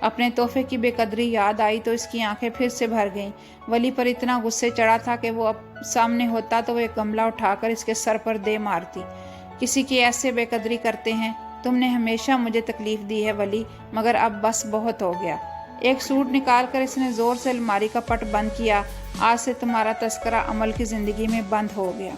اپنے تحفے کی بے قدری یاد آئی تو اس کی آنکھیں پھر سے بھر گئیں۔ ولی پر اتنا غصے چڑھا تھا کہ وہ اب سامنے ہوتا تو وہ ایک گملہ اٹھا کر اس کے سر پر دے مارتی۔ کسی کی ایسے بے قدری کرتے ہیں؟ تم نے ہمیشہ مجھے تکلیف دی ہے ولی، مگر اب بس بہت ہو گیا۔ ایک سوٹ نکال کر اس نے زور سے الماری کا پٹ بند کیا۔ آج سے تمہارا تذکرہ عمل کی زندگی میں بند ہو گیا۔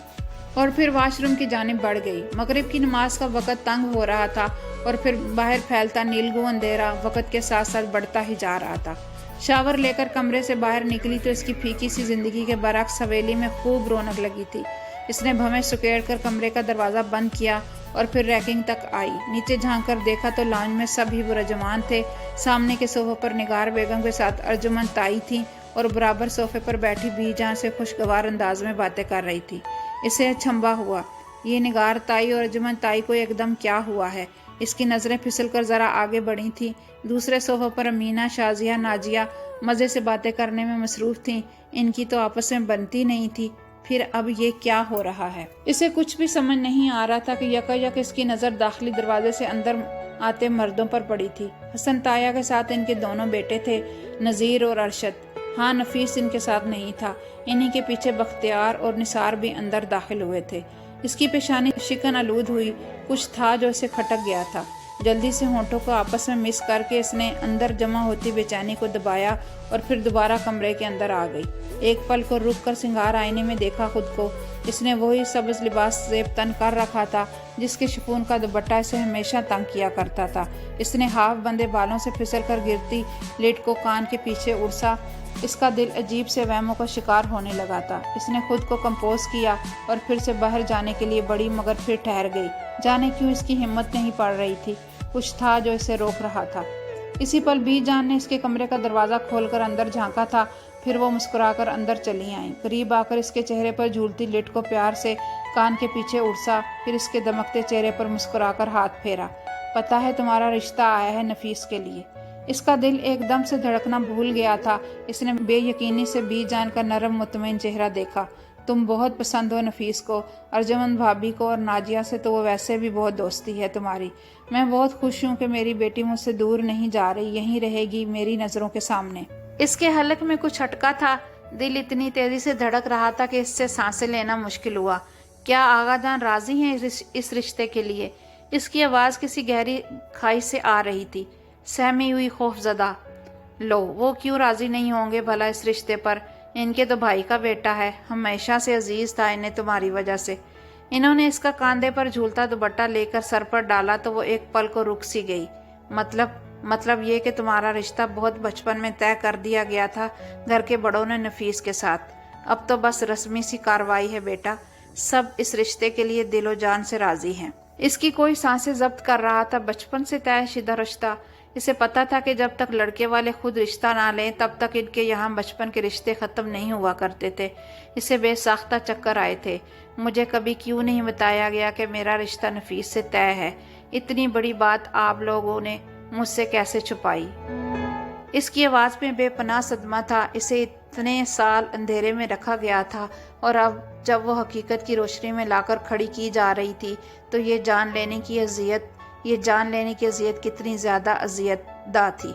اور پھر واش روم کی جانب بڑھ گئی۔ مغرب کی نماز کا وقت تنگ ہو رہا تھا، اور پھر باہر پھیلتا نیلگو اندھیرا وقت کے ساتھ ساتھ بڑھتا ہی جا رہا تھا۔ شاور لے کر کمرے سے باہر نکلی تو اس کی پھیکی سی زندگی کے برعکس حویلی میں خوب رونق لگی تھی۔ اس نے بھویں سکیڑ کر کمرے کا دروازہ بند کیا اور پھر ریکنگ تک آئی۔ نیچے جھانک کر دیکھا تو لاؤنج میں سب ہی برجمان تھے۔ سامنے کے صوفے پر نگار بیگم کے ساتھ ارجمن تائی تھیں اور برابر صوفے پر بیٹھی بی جان سے خوشگوار انداز میں باتیں کر رہی تھی۔ اسے اچنبھا ہوا، یہ نگار تائی اور ارجمن تائی کو ایک دم کیا ہوا ہے؟ اس کی نظریں پھسل کر ذرا آگے بڑھی تھیں۔ دوسرے صوفے پر امینہ، شازیہ، ناجیہ مزے سے باتیں کرنے میں مصروف تھیں۔ ان کی تو آپس میں بنتی نہیں تھی، پھر اب یہ کیا ہو رہا ہے؟ اسے کچھ بھی سمجھ نہیں آ رہا تھا کہ یکایک اس کی نظر داخلی دروازے سے اندر آتے مردوں پر پڑی تھی۔ حسن تایا کے ساتھ ان کے دونوں بیٹے تھے، نذیر اور ارشد۔ ہاں، نفیس ان کے ساتھ نہیں تھا۔ انہی کے پیچھے بختیار اور نثار بھی اندر داخل ہوئے تھے۔ اس کی پیشانی شکن آلود ہوئی، کچھ تھا جو اسے کھٹک گیا تھا۔ جلدی سے ہونٹوں کو آپس میں مس کر کے اس نے اندر جمع ہوتی بے چینی کو دبایا اور پھر دوبارہ کمرے کے اندر آ گئی۔ ایک پل کو رک کر سنگار آئینے میں دیکھا خود کو۔ اس نے وہی سبز لباس زیب تن کر رکھا تھا جس کے شفون کا دوپٹہ اسے ہمیشہ تنگ کیا کرتا تھا۔ اس نے ہاف بندے بالوں سے پھسل کر گرتی لٹ کو کان کے پیچھے اڑسا۔ اس کا دل عجیب سے وہموں کا شکار ہونے لگا تھا۔ اس نے خود کو کمپوز کیا اور پھر سے باہر جانے کے لیے بڑھی، مگر پھر ٹھہر گئی۔ جانے کیوں اس کی ہمت نہیں پڑ رہی تھی، کچھ تھا جو اسے روک رہا تھا۔ اسی پل بی جان نے اس کے کمرے کا دروازہ کھول کر اندر جھانکا تھا، پھر وہ مسکرا کر اندر چلی آئیں۔ قریب آ کر اس کے چہرے پر جھولتی لٹ کو پیار سے کان کے پیچھے اڑسا، پھر اس کے دمکتے چہرے پر مسکرا کر ہاتھ پھیرا۔ پتہ ہے تمہارا رشتہ آیا ہے نفیس کے لیے۔ اس کا دل ایک دم سے دھڑکنا بھول گیا تھا۔ اس نے بے یقینی سے بی جان کا نرم مطمئن چہرہ دیکھا۔ تم بہت پسند ہو نفیس کو، ارجمن بھابھی کو، اور ناجیہ سے تو وہ ویسے بھی بہت دوستی ہے تمہاری۔ میں بہت خوش ہوں کہ میری بیٹی مجھ سے دور نہیں جا رہی، یہیں رہے گی میری نظروں کے سامنے۔ اس کے حلق میں کچھ اٹکا تھا، دل اتنی تیزی سے دھڑک رہا تھا کہ اس سے سانسیں لینا مشکل ہوا۔ کیا آغا جان راضی ہیں اس رشتے کے لیے؟ اس کی آواز کسی گہری کھائی سے آ رہی تھی، سہمی ہوئی، خوف زدہ۔ لو، وہ کیوں راضی نہیں ہوں گے بھلا اس رشتے پر؟ ان کے تو بھائی کا بیٹا ہے، ہمیشہ سے عزیز تھا انہیں تمہاری وجہ سے۔ انہوں نے اس کا کاندھے پر جھولتا دوپٹہ لے کر سر پر ڈالا تو وہ ایک پل کو رک سی گئی۔ مطلب یہ کہ تمہارا رشتہ بہت بچپن میں طے کر دیا گیا تھا گھر کے بڑوں نے نفیس کے ساتھ۔ اب تو بس رسمی سی کارروائی ہے بیٹا، سب اس رشتے کے لیے دل و جان سے راضی ہیں۔ اس کی کوئی سانسیں ضبط کر رہا تھا۔ بچپن سے طے شدہ رشتہ، اسے پتا تھا کہ جب تک لڑکے والے خود رشتہ نہ لیں تب تک ان کے یہاں بچپن کے رشتے ختم نہیں ہوا کرتے تھے۔ اسے بے ساختہ چکر آئے تھے۔ مجھے کبھی کیوں نہیں بتایا گیا کہ میرا رشتہ نفیس سے طے ہے؟ اتنی بڑی بات آپ لوگوں نے مجھ سے کیسے چھپائی؟ اس کی آواز میں بے پناہ صدمہ تھا۔ اسے اتنے سال اندھیرے میں رکھا گیا تھا اور اب جب وہ حقیقت کی روشنی میں لا کر کھڑی کی جا رہی تھی تو یہ جان لینے کی اذیت کتنی زیادہ اذیت دہ تھی۔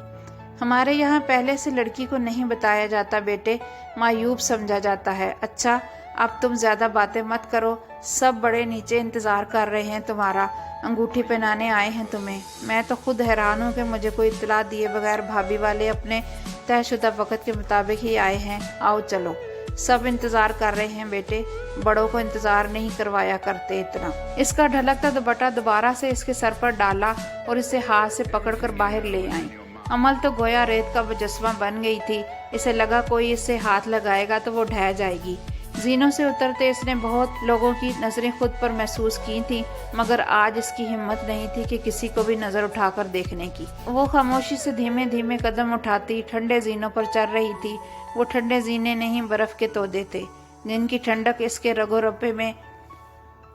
ہمارے یہاں پہلے سے لڑکی کو نہیں بتایا جاتا بیٹے، معیوب سمجھا جاتا ہے۔ اچھا اب تم زیادہ باتیں مت کرو، سب بڑے نیچے انتظار کر رہے ہیں تمہارا، انگوٹھی پہنانے آئے ہیں تمہیں۔ میں تو خود حیران ہوں کہ مجھے کوئی اطلاع دیے بغیر بھابھی والے اپنے طے شدہ وقت کے مطابق ہی آئے ہیں۔ آؤ چلو، سب انتظار کر رہے ہیں بیٹے، بڑوں کو انتظار نہیں کروایا کرتے اتنا۔ اس کا ڈھلکتا دوپٹہ دوبارہ سے اس کے سر پر ڈالا اور اسے ہاتھ سے پکڑ کر باہر لے آئیں۔ عمل تو گویا ریت کا مجسمہ بن گئی تھی۔ اسے لگا کوئی اس سے ہاتھ لگائے گا تو وہ ڈھہ جائے گی۔ زینوں سے اترتے اس نے بہت لوگوں کی نظریں خود پر محسوس کی تھیں، مگر آج اس کی ہمت نہیں تھی کہ کسی کو بھی نظر اٹھا کر دیکھنے کی۔ وہ خاموشی سے دھیمے دھیمے قدم اٹھاتی ٹھنڈے زینوں پر چل رہی تھی۔ وہ ٹھنڈے زینے نہیں، برف کے تودے تھے جن کی ٹھنڈک اس کے رگو رپے میں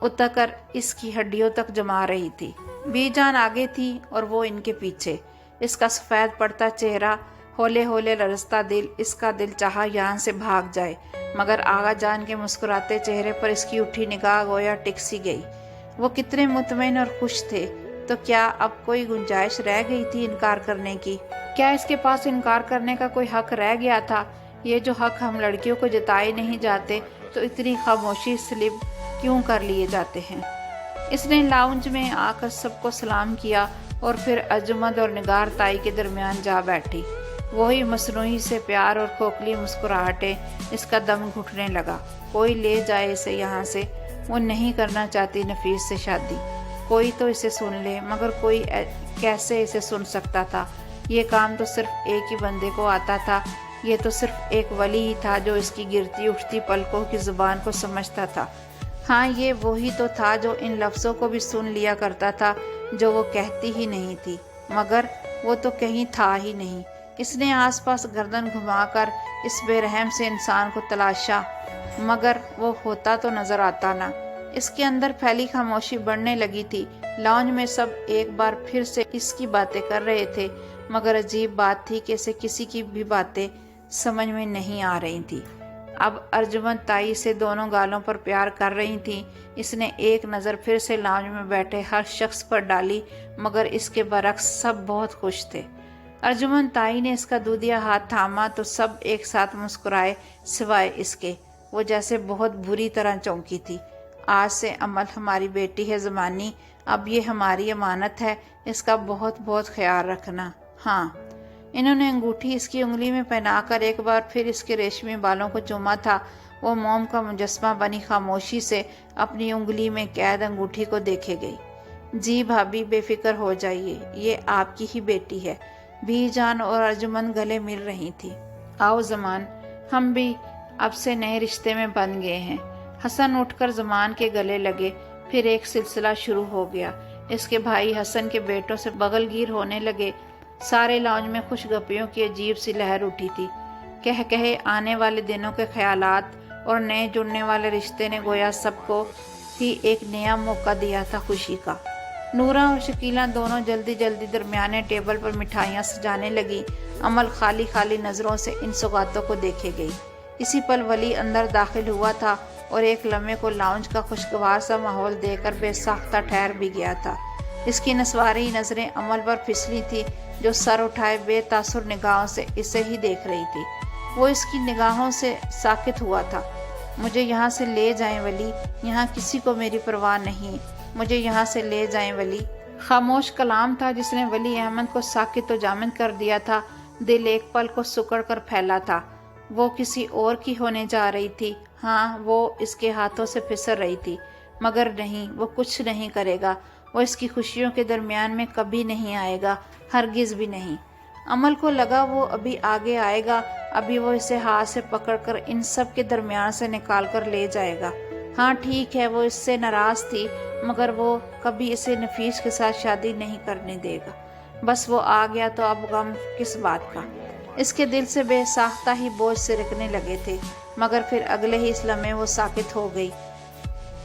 اتر کر اس کی ہڈیوں تک جما رہی تھی۔ بی جان آگے تھی اور وہ ان کے پیچھے۔ اس کا سفید پڑتا چہرہ، ہولے ہولے لرزتا دل، اس کا دل چاہا یہاں سے بھاگ جائے، مگر آغا جان کے مسکراتے چہرے پر اس کی اٹھی نگاہ گویا ٹک سی گئی۔ وہ کتنے مطمئن اور خوش تھے، تو کیا اب کوئی گنجائش رہ گئی تھی انکار کرنے کی؟ کیا اس کے پاس انکار کرنے کا کوئی حق رہ گیا تھا؟ یہ جو حق ہم لڑکیوں کو جتائے نہیں جاتے تو اتنی خاموشی سلب کیوں کر لیے جاتے ہیں؟ اس نے لاؤنج میں آ کر سب کو سلام کیا اور پھر ارجمند اور نگار تائی کے درمیان جا بیٹھی۔ وہی مصنوعی سے پیار اور کھوکھلی مسکراہٹیں، اس کا دم گھٹنے لگا۔ کوئی لے جائے اسے یہاں سے، وہ نہیں کرنا چاہتی نفیس سے شادی۔ کوئی تو اسے سن لے، مگر کوئی کیسے اسے سن سکتا تھا؟ یہ کام تو صرف ایک ہی بندے کو آتا تھا، یہ تو صرف ایک ولی ہی تھا جو اس کی گرتی اٹھتی پلکوں کی زبان کو سمجھتا تھا۔ ہاں یہ وہی تو تھا جو ان لفظوں کو بھی سن لیا کرتا تھا جو وہ کہتی ہی نہیں تھی، مگر وہ تو کہیں تھا ہی نہیں۔ اس نے آس پاس گردن گھما کر اس بے رحم سے انسان کو تلاشا، مگر وہ ہوتا تو نظر آتا نہ۔ اس کے اندر پھیلی خاموشی بڑھنے لگی تھی۔ لاؤنج میں سب ایک بار پھر سے اس کی باتیں کر رہے تھے، مگر عجیب بات تھی کہ اسے کسی کی بھی باتیں سمجھ میں نہیں آ رہی تھی۔ اب ارجمن تائی سے دونوں گالوں پر پیار کر رہی تھی۔ اس نے ایک نظر پھر سے لاؤنج میں بیٹھے ہر شخص پر ڈالی، مگر اس کے برعکس سب بہت خوش تھے۔ ارجمن تائی نے اس کا دودھیا ہاتھ تھاما تو سب ایک ساتھ مسکرائے، سوائے اس کے۔ وہ جیسے بہت بری طرح چونکی تھی۔ آج سے امل ہماری بیٹی ہے زمانی، اب یہ ہماری امانت ہے، اس کا بہت بہت خیال رکھنا۔ ہاں۔ انہوں نے انگوٹھی اس کی انگلی میں پہنا کر ایک بار پھر اس کے ریشمی بالوں کو چوما تھا۔ وہ موم کا مجسمہ بنی خاموشی سے اپنی انگلی میں قید انگوٹھی کو دیکھے گئی۔ جی بھابھی بے فکر ہو جائیے، یہ آپ کی ہی بیٹی ہے۔ بی جان اور ارجمن گلے مل رہی تھی۔ آؤ زمان، ہم بھی اب سے نئے رشتے میں بن گئے ہیں۔ حسن اٹھ کر زمان کے گلے لگے، پھر ایک سلسلہ شروع ہو گیا۔ اس کے بھائی حسن کے بیٹوں سے بغل گیر ہونے لگے۔ سارے لاؤنج میں خوش گپیوں کی عجیب سی لہر اٹھی تھی۔ کہے آنے والے دنوں کے خیالات اور نئے جڑنے والے رشتے نے گویا سب کو ہی ایک نیا موقع دیا تھا خوشی کا۔ نورا اور شکیلہ دونوں جلدی جلدی درمیانے ٹیبل پر مٹھائیاں سجانے لگی۔ امل خالی خالی نظروں سے ان سوغاتوں کو دیکھے گئی۔ اسی پل ولی اندر داخل ہوا تھا اور ایک لمحے کو لاؤنج کا خوشگوار سا ماحول دیکھ کر بے ساختہ ٹھہر بھی گیا تھا۔ اس کی نسواری نظریں امل پر پھسلی تھی، جو سر اٹھائے بے تاثر نگاہوں سے اسے ہی دیکھ رہی تھی۔ وہ اس کی نگاہوں سے ساکت ہوا تھا۔ مجھے یہاں سے لے جائیں ولی، یہاں کسی کو میری پرواہ نہیں، مجھے یہاں سے لے جائیں ولی۔ خاموش کلام تھا جس نے ولی احمد کو ساکت و جامد کر دیا تھا۔ دل ایک پل کو سکڑ کر پھیلا تھا۔ وہ کسی اور کی ہونے جا رہی تھی۔ ہاں، وہ اس کے ہاتھوں سے پھسل رہی تھی، مگر نہیں، وہ کچھ نہیں کرے گا۔ وہ اس کی خوشیوں کے درمیان میں کبھی نہیں آئے گا، ہرگز بھی نہیں۔ امل کو لگا وہ ابھی آگے آئے گا، ابھی وہ اسے ہاتھ سے پکڑ کر ان سب کے درمیان سے نکال کر لے جائے گا۔ ہاں ٹھیک ہے، وہ اس سے ناراض تھی، مگر وہ کبھی اسے نفیس کے ساتھ شادی نہیں کرنے دے گا۔ بس وہ آ گیا تو اب غم کس بات کا۔ اس کے دل سے بے ساختہ ہی بوجھ سے رکنے لگے تھے، مگر پھر اگلے ہی اس لمحے وہ ساکت ہو گئی۔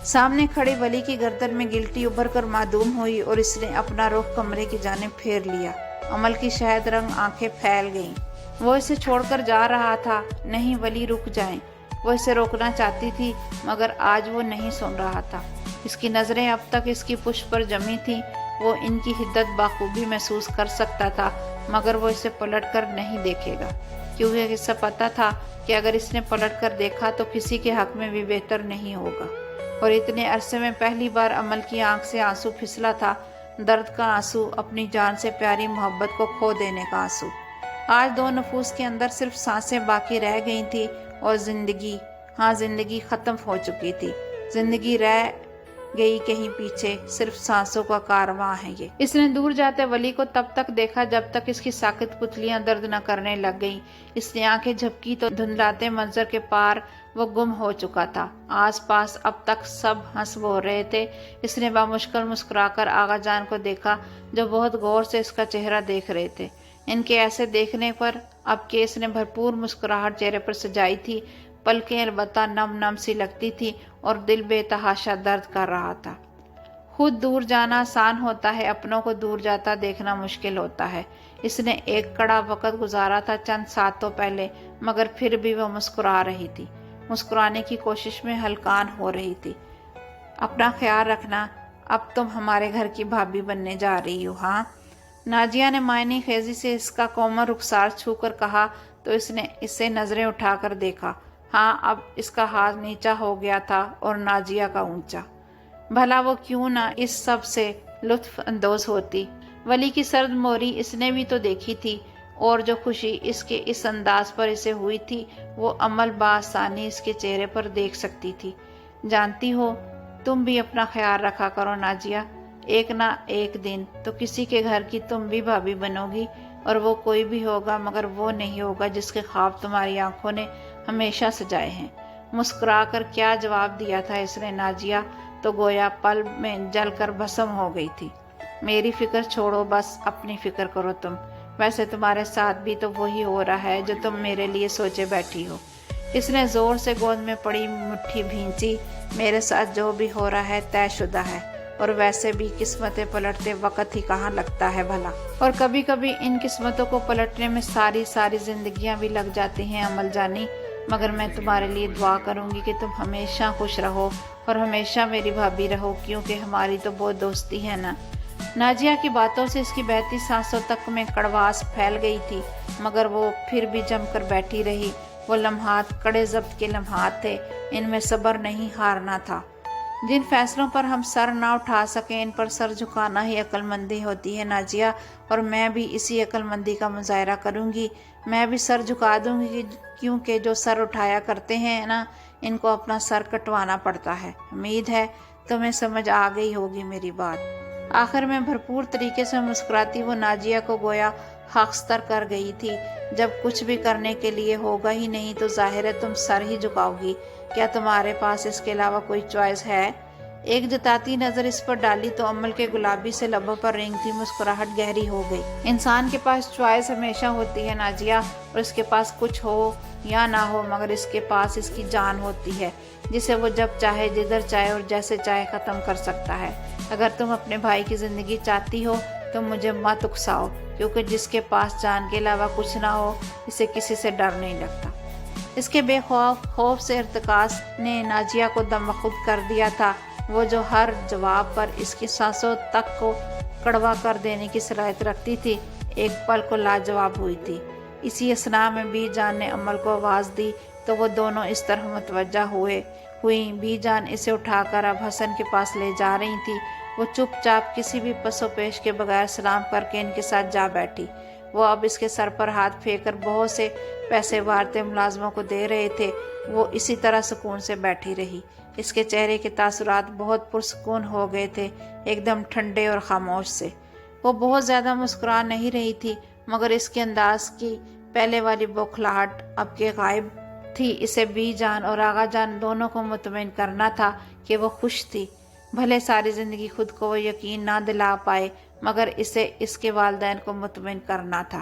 سامنے کھڑے ولی کی گردن میں گلٹی ابھر کر معدوم ہوئی اور اس نے اپنا رخ کمرے کی جانب پھیر لیا۔ امل کی شہد رنگ آنکھیں پھیل گئیں۔ وہ اسے چھوڑ کر جا رہا تھا۔ نہیں ولی، رک جائیں۔ وہ اسے روکنا چاہتی تھی، مگر آج وہ نہیں سن رہا تھا۔ اس کی نظریں اب تک اس کی پشت پر جمی تھیں۔ وہ ان کی حدت بخوبی محسوس کر سکتا تھا، مگر وہ اسے پلٹ کر نہیں دیکھے گا، کیونکہ اسے پتا تھا کہ اگر اس نے پلٹ کر دیکھا تو کسی کے حق میں بھی بہتر نہیں ہوگا۔ اور اتنے عرصے میں پہلی بار امل کی آنکھ سے آنسو پھسلا تھا، درد کا آنسو، اپنی جان سے پیاری محبت کو کھو دینے کا آنسو۔ آج دو نفوس کے اندر صرف سانسیں باقی رہ گئی تھی اور زندگی، ہاں زندگی ختم ہو چکی تھی۔ زندگی رہ گئی کہیں پیچھے، صرف سانسوں کا کارواں ہے یہ۔ اس نے دور جاتے ولی کو تب تک دیکھا جب تک اس کی ساکت پتلیاں درد نہ کرنے لگ گئیں۔ اس نے آنکھیں جھپکی تو دھندلاتے منظر کے پار وہ گم ہو چکا تھا۔ آس پاس اب تک سب ہنس بول رہے تھے۔ اس نے بامشکل مسکرا کر آغا جان کو دیکھا، جو بہت غور سے اس کا چہرہ دیکھ رہے تھے۔ ان کے ایسے دیکھنے پر اب کہ اس نے بھرپور مسکراہٹ چہرے پر سجائی تھی، پلکیں البتہ نم نم سی لگتی تھی اور دل بے تحاشا درد کر رہا تھا۔ خود دور جانا آسان ہوتا ہے، اپنوں کو دور جاتا دیکھنا مشکل ہوتا ہے۔ اس نے ایک کڑا وقت گزارا تھا چند ساتوں پہلے، مگر پھر بھی وہ مسکرا رہی تھی، مسکرانے کی کوشش میں ہلکان ہو رہی تھی۔ اپنا خیال رکھنا، اب تم ہمارے گھر کی بھابھی بننے جا رہی ہو، ہاں؟ نازیہ نے معنی خیزی سے اس کا کومل رخسار چھو کر کہا تو اس نے اسے نظریں اٹھا کر دیکھا۔ ہاں، اب اس کا ہاتھ نیچا ہو گیا تھا اور نازیہ کا اونچا۔ بھلا وہ کیوں نہ اس سب سے لطف اندوز ہوتی۔ ولی کی سرد موری اس نے بھی تو دیکھی تھی، اور جو خوشی اس کے اس انداز پر اسے ہوئی تھی وہ عمل بآسانی اس کے چہرے پر دیکھ سکتی تھی۔ جانتی ہو، تم بھی اپنا خیال رکھا کرو نازیہ، ایک نہ ایک دن تو کسی کے گھر کی تم بھی بھابھی بنو گی، اور وہ کوئی بھی ہوگا مگر وہ نہیں ہوگا جس کے خواب تمہاری آنکھوں نے ہمیشہ سجائے ہیں۔ مسکرا کر کیا جواب دیا تھا اس نے؟ ناجیہ تو گویا پل میں جل کر بھسم ہو گئی تھی۔ میری فکر چھوڑو، بس اپنی فکر کرو تم۔ ویسے تمہارے ساتھ بھی تو وہی ہو رہا ہے جو تم میرے لیے سوچے بیٹھی ہو۔ اس نے زور سے گود میں پڑی مٹھی بھینچی۔ میرے ساتھ جو بھی ہو رہا ہے طے شدہ ہے، اور ویسے بھی قسمتیں پلٹتے وقت ہی کہاں لگتا ہے بھلا، اور کبھی کبھی ان قسمتوں کو پلٹنے میں ساری زندگیاں بھی لگ جاتی ہیں عمل جانی۔ مگر میں تمہارے لیے دعا کروں گی کہ تم ہمیشہ خوش رہو اور ہمیشہ میری بھابھی رہو، کیونکہ ہماری تو بہت دوستی ہے نا۔ ناجیہ کی باتوں سے اس کی بہتی سانسوں تک میں کڑواس پھیل گئی تھی، مگر وہ پھر بھی جم کر بیٹھی رہی۔ وہ لمحات کڑے ضبط کے لمحات تھے، ان میں صبر نہیں ہارنا تھا۔ جن فیصلوں پر ہم سر نہ اٹھا سکیں ان پر سر جھکانا ہی عقل مندی ہوتی ہے ناجیہ، اور میں بھی اسی عقل مندی کا مظاہرہ کروں گی۔ میں بھی سر جھکا دوں گی، کیونکہ جو سر اٹھایا کرتے ہیں نا، ان کو اپنا سر کٹوانا پڑتا ہے۔ امید ہے تمہیں سمجھ آ گئی ہوگی میری بات۔ آخر میں بھرپور طریقے سے مسکراتی وہ ناجیہ کو گویا خاکستر کر گئی تھی۔ جب کچھ بھی کرنے کے لیے ہوگا ہی نہیں تو ظاہر ہے تم سر ہی جھکاؤ گی۔ کیا تمہارے پاس اس کے علاوہ کوئی چوائس ہے؟ ایک جتاتی نظر اس پر ڈالی تو امل کے گلابی سے لبوں پر رینگتی مسکراہٹ گہری ہو گئی۔ انسان کے پاس چوائس ہمیشہ ہوتی ہے ناجیہ، اور اس کے پاس کچھ ہو یا نہ ہو، مگر اس کے پاس اس کی جان ہوتی ہے، جسے وہ جب چاہے، جدھر چاہے اور جیسے چاہے ختم کر سکتا ہے۔ اگر تم اپنے بھائی کی زندگی چاہتی ہو تو مجھے مت اکساؤ، کیونکہ جس کے پاس جان کے علاوہ کچھ نہ ہو اسے کسی سے ڈر نہیں لگتا۔ اس کے بے خوف سے ارتکاز نے ناجیہ کو دم خود کر دیا تھا، وہ جو ہر جواب پر اس کی سانسوں تک کو کڑوا کر دینے کی صلاحیت رکھتی تھی، ایک پل کو لاجواب ہوئی تھی۔ اسی اثناء میں بی جان نے عمل کو آواز دی تو وہ دونوں اس طرح متوجہ ہوئیں۔ بی جان اسے اٹھا کر اب حسن کے پاس لے جا رہی تھی۔ وہ چپ چاپ کسی بھی پس و پیش کے بغیر سلام کر کے ان کے ساتھ جا بیٹھی۔ وہ اب اس کے سر پر ہاتھ پھینک کر بہت سے پیسے وارتے ملازموں کو دے رہے تھے۔ وہ اسی طرح سکون سے بیٹھی رہی۔ اس کے چہرے کے تاثرات بہت پرسکون ہو گئے تھے، ایک دم ٹھنڈے اور خاموش سے۔ وہ بہت زیادہ مسکرا نہیں رہی تھی، مگر اس کے انداز کی پہلے والی بوکھلاہٹ اب کے غائب تھی۔ اسے بی جان اور آغا جان دونوں کو مطمئن کرنا تھا کہ وہ خوش تھی۔ بھلے ساری زندگی خود کو وہ یقین نہ دلا پائے، مگر اسے اس کے والدین کو مطمئن کرنا تھا۔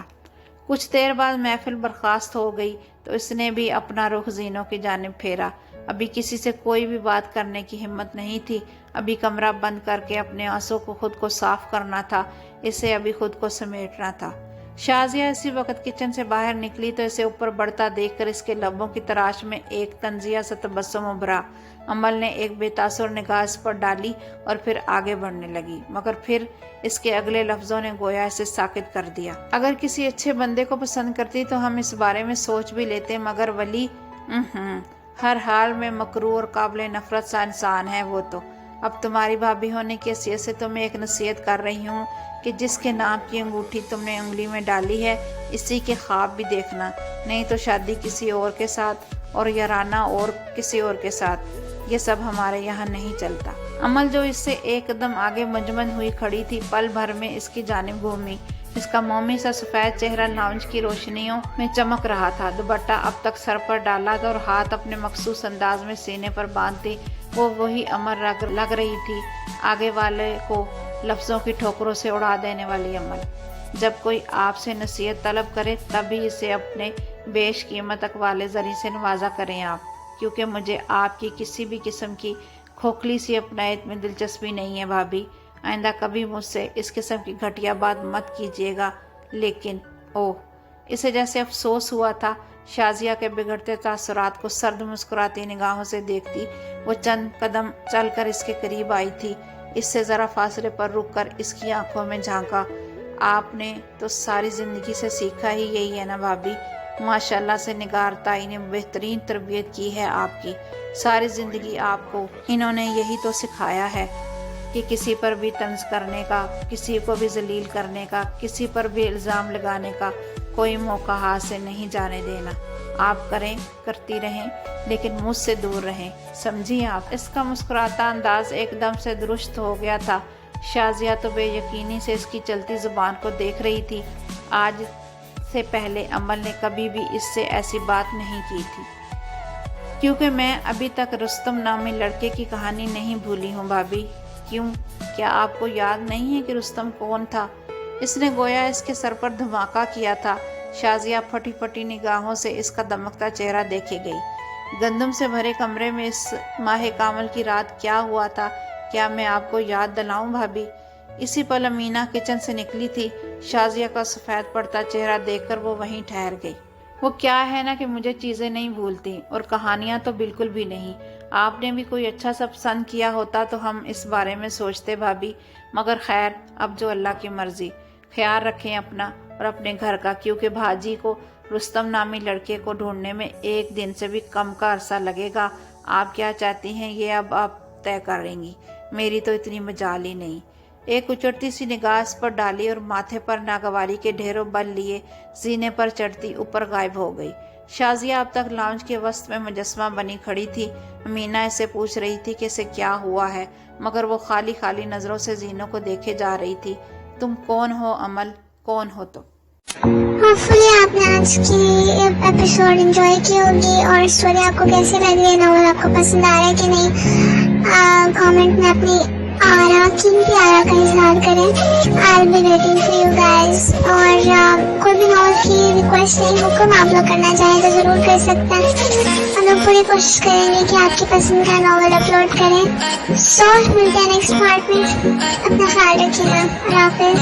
کچھ دیر بعد محفل برخاست ہو گئی تو اس نے بھی اپنا رخ زینوں کی جانب پھیرا۔ ابھی کسی سے کوئی بھی بات کرنے کی ہمت نہیں تھی۔ ابھی کمرہ بند کر کے اپنے آنسوں کو خود کو صاف کرنا تھا، اسے ابھی خود کو سمیٹنا تھا۔ شازیہ اسی وقت کچن سے باہر نکلی تو اسے اوپر بڑھتا دیکھ کر اس کے لبوں کی تراش میں ایک طنزیہ سا تبسم ابھرا۔ عمل نے ایک بے تاثر نگاہ اس پر ڈالی اور پھر آگے بڑھنے لگی، مگر پھر اس کے اگلے لفظوں نے گویا اسے ساکت کر دیا۔ اگر کسی اچھے بندے کو پسند کرتی تو ہم اس بارے میں سوچ بھی لیتے، مگر ولی ہر حال میں مکروہ اور قابل نفرت سا انسان ہے وہ تو۔ اب تمہاری بھابھی ہونے کی حیثیت سے تمہیں ایک نصیحت کر رہی ہوں کہ جس کے نام کی انگوٹھی تم نے انگلی میں ڈالی ہے اسی کے خواب بھی دیکھنا، نہیں تو شادی کسی اور کے ساتھ اور یارانہ اور کسی اور کے ساتھ، یہ سب ہمارے یہاں نہیں چلتا۔ عمل جو اس سے ایک قدم آگے مجمد ہوئی کھڑی تھی، پل بھر میں اس کی جانب گھومی۔ اس کا مومی سا سفید چہرہ لاؤنج کی روشنیوں میں چمک رہا تھا۔ دوپٹہ اب تک سر پر ڈالا تھا اور ہاتھ اپنے مخصوص انداز میں سینے پر باندھتی وہ وہی عمل لگ رہی تھی، آگے والے کو لفظوں کی ٹھوکروں سے اڑا دینے والی عمل۔ جب کوئی آپ سے نصیحت طلب کرے تب ہی اسے اپنے بیش قیمت اقوال زریں سے نوازا کریں آپ، کیونکہ مجھے آپ کی کسی بھی قسم کی کھوکھلی سی اپنائیت میں دلچسپی نہیں ہے بھابھی۔ آئندہ کبھی مجھ سے اس قسم کی گھٹیا بات مت کیجیے گا۔ لیکن اوہ، اسے جیسے افسوس ہوا تھا۔ شازیہ کے بگڑتے تاثرات کو سرد مسکراتی نگاہوں سے دیکھتی وہ چند قدم چل کر اس کے قریب آئی تھی۔ اس سے ذرا فاصلے پر رک کر اس کی آنکھوں میں جھانکا۔ آپ نے تو ساری زندگی سے سیکھا ہی یہی ہے نا بھابھی؟ ماشاءاللہ سے نگار تائی نے بہترین تربیت کی ہے آپ کی۔ ساری زندگی آپ کو انہوں نے یہی تو سکھایا ہے کہ کسی پر بھی طنز کرنے کا، کسی کو بھی ذلیل کرنے کا، کسی پر بھی الزام لگانے کا کوئی موقع ہاتھ سے نہیں جانے دینا۔ آپ کرتی رہیں لیکن مجھ سے دور رہیں، سمجھی آپ؟ اس کا مسکراتا انداز ایک دم سے درست ہو گیا تھا۔ شازیہ تو بے یقینی سے اس کی چلتی زبان کو دیکھ رہی تھی۔ آج سے پہلے عمل نے کبھی بھی اس سے ایسی بات نہیں کی تھی۔ کیونکہ میں ابھی تک رستم نامی لڑکے کی کہانی نہیں بھولی ہوں بھابھی۔ کیوں؟ کیا آپ کو یاد نہیں ہے کہ رستم کون تھا؟ اس نے گویا اس کے سر پر دھماکہ کیا تھا۔ شازیہ پھٹی پھٹی نگاہوں سے اس کا دمکتا چہرہ دیکھے گئی۔ گندم سے بھرے کمرے میں اس ماہ کامل کی رات کیا ہوا تھا؟ کیا میں آپ کو یاد دلاؤں بھابھی؟ اسی پل امینا کچن سے نکلی تھی۔ شازیہ کا سفید پڑتا چہرہ دیکھ کر وہ وہیں ٹھہر گئی۔ وہ کیا ہے نا کہ مجھے چیزیں نہیں بھولتی، اور کہانیاں تو بالکل بھی نہیں۔ آپ نے بھی کوئی اچھا سا پسند کیا ہوتا تو ہم اس بارے میں سوچتے بھابھی، مگر خیر اب جو اللہ کی مرضی۔ خیال رکھیں اپنا اور اپنے گھر کا، کیونکہ بھاجی کو رستم نامی لڑکے کو ڈھونڈنے میں 1 دن سے بھی کم کا عرصہ لگے گا۔ آپ کیا چاہتی ہیں یہ اب آپ طے کریں گی، میری تو اتنی مجال ہی نہیں۔ ایک اچڑتی سی نگاہ اس پر ڈالی اور ماتھے پر ناگواری کے ڈھیروں بل لیے زینے پر چڑھتی اوپر غائب ہو گئی۔ شازیہ اب تک لاؤنج کے وسط میں مجسمہ بنی کھڑی تھی۔ امینا اسے پوچھ رہی تھی کہ اسے کیا ہوا ہے، مگر وہ خالی خالی نظروں سے زینوں کو دیکھے جا رہی تھی۔ تم کون ہو امل، کون ہو تم؟ ہوپفلی آپ نے آج کی ایپیسوڈ انجوائے کی ہوگی، اور اسٹوری آپ کو کیسی لگ رہی ہے، ناول آپ کو پسند آ رہا ہے کہ نہیں، کامنٹ میں اپنی قیمتی آرا کا اظہار کریں۔ I'll be waiting for you guys، اور کوئی بھی ناول کی ریکویسٹ نہیں، حکم آپ لوگ کرنا چاہیں تو ضرور کر سکتے ہیں۔ ہم لوگ پوری کوشش کریں گے کہ آپ کی پسند کا ناول اپلوڈ کریں۔ سو ملتے ہیں نیکسٹ پارٹ میں، اپنا خیال رکھیے گا، اللہ حافظ۔